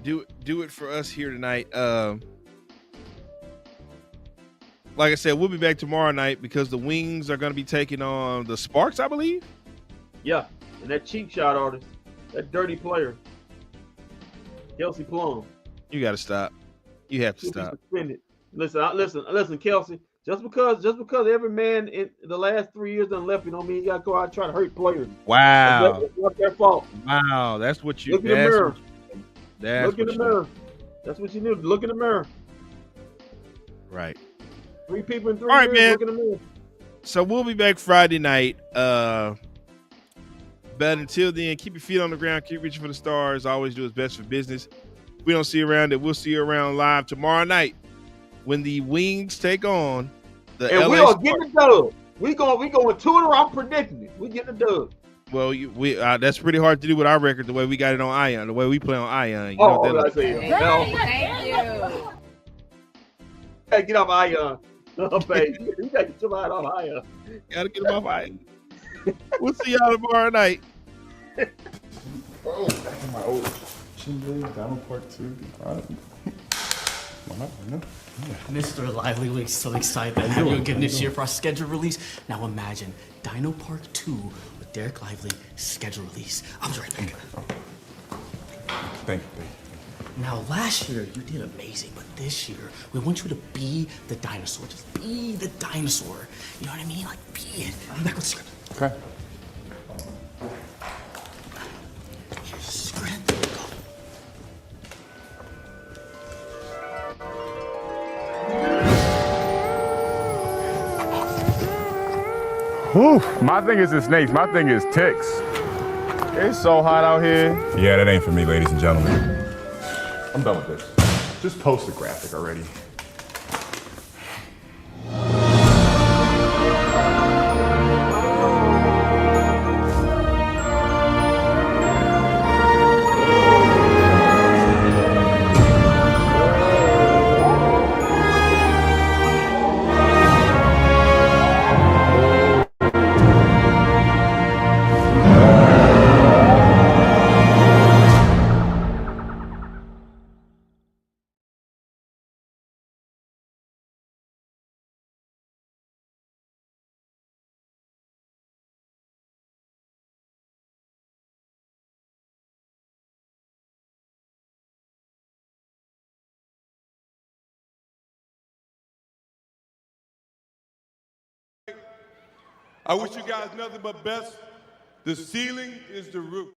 do it for us here tonight. Like I said, we'll be back tomorrow night because the Wings are going to be taking on the Sparks, I believe. Yeah, and that cheap shot artist, that dirty player, Kelsey Plum. You got to stop. You have to Should be stop. suspended. Listen, Kelsey. Just because every man in the last 3 years done left, you don't mean you gotta go out and try to hurt players. Wow. That's not their fault. Wow, that's what you. Look in the mirror. That's Look in the mirror. That's what you need. Look in the mirror. Right. 3 people in 3 All right, years. man. Look in the mirror. So we'll be back Friday night. But until then, keep your feet on the ground. Keep reaching for the stars. Always do what's best for business. If we don't see you around it, we'll see you around live tomorrow night when the Wings take on the And LA we are Sparks. getting the dub. We going 2-0. I'm predicting it. We getting the dub. Well, that's pretty hard to do with our record. The way we got it on Ion, the way we play on Ion. You know what that I looks see. Thank you. Hey, get off Ion. Oh, baby. You gotta get somebody off Ion. Gotta get them off Ion. We'll see y'all tomorrow night. Oh, back in my old Shindig, Diamond Park 2. Mr. Lively, we're so excited to have you again this year for our schedule release. Now imagine Dino Park 2 with Derek Lively schedule release. I'll be right back. Thank you. Now last year you did amazing, but this year we want you to be the dinosaur. Just be the dinosaur. You know what I mean? Like be it. I'm back with the script. Okay. Here's the script. There we go. Whew. My thing is the snakes. My thing is ticks. It's so hot out here. Yeah, that ain't for me, ladies and gentlemen. I'm done with this. Just post the graphic already. I wish you guys nothing but best. The ceiling is the roof.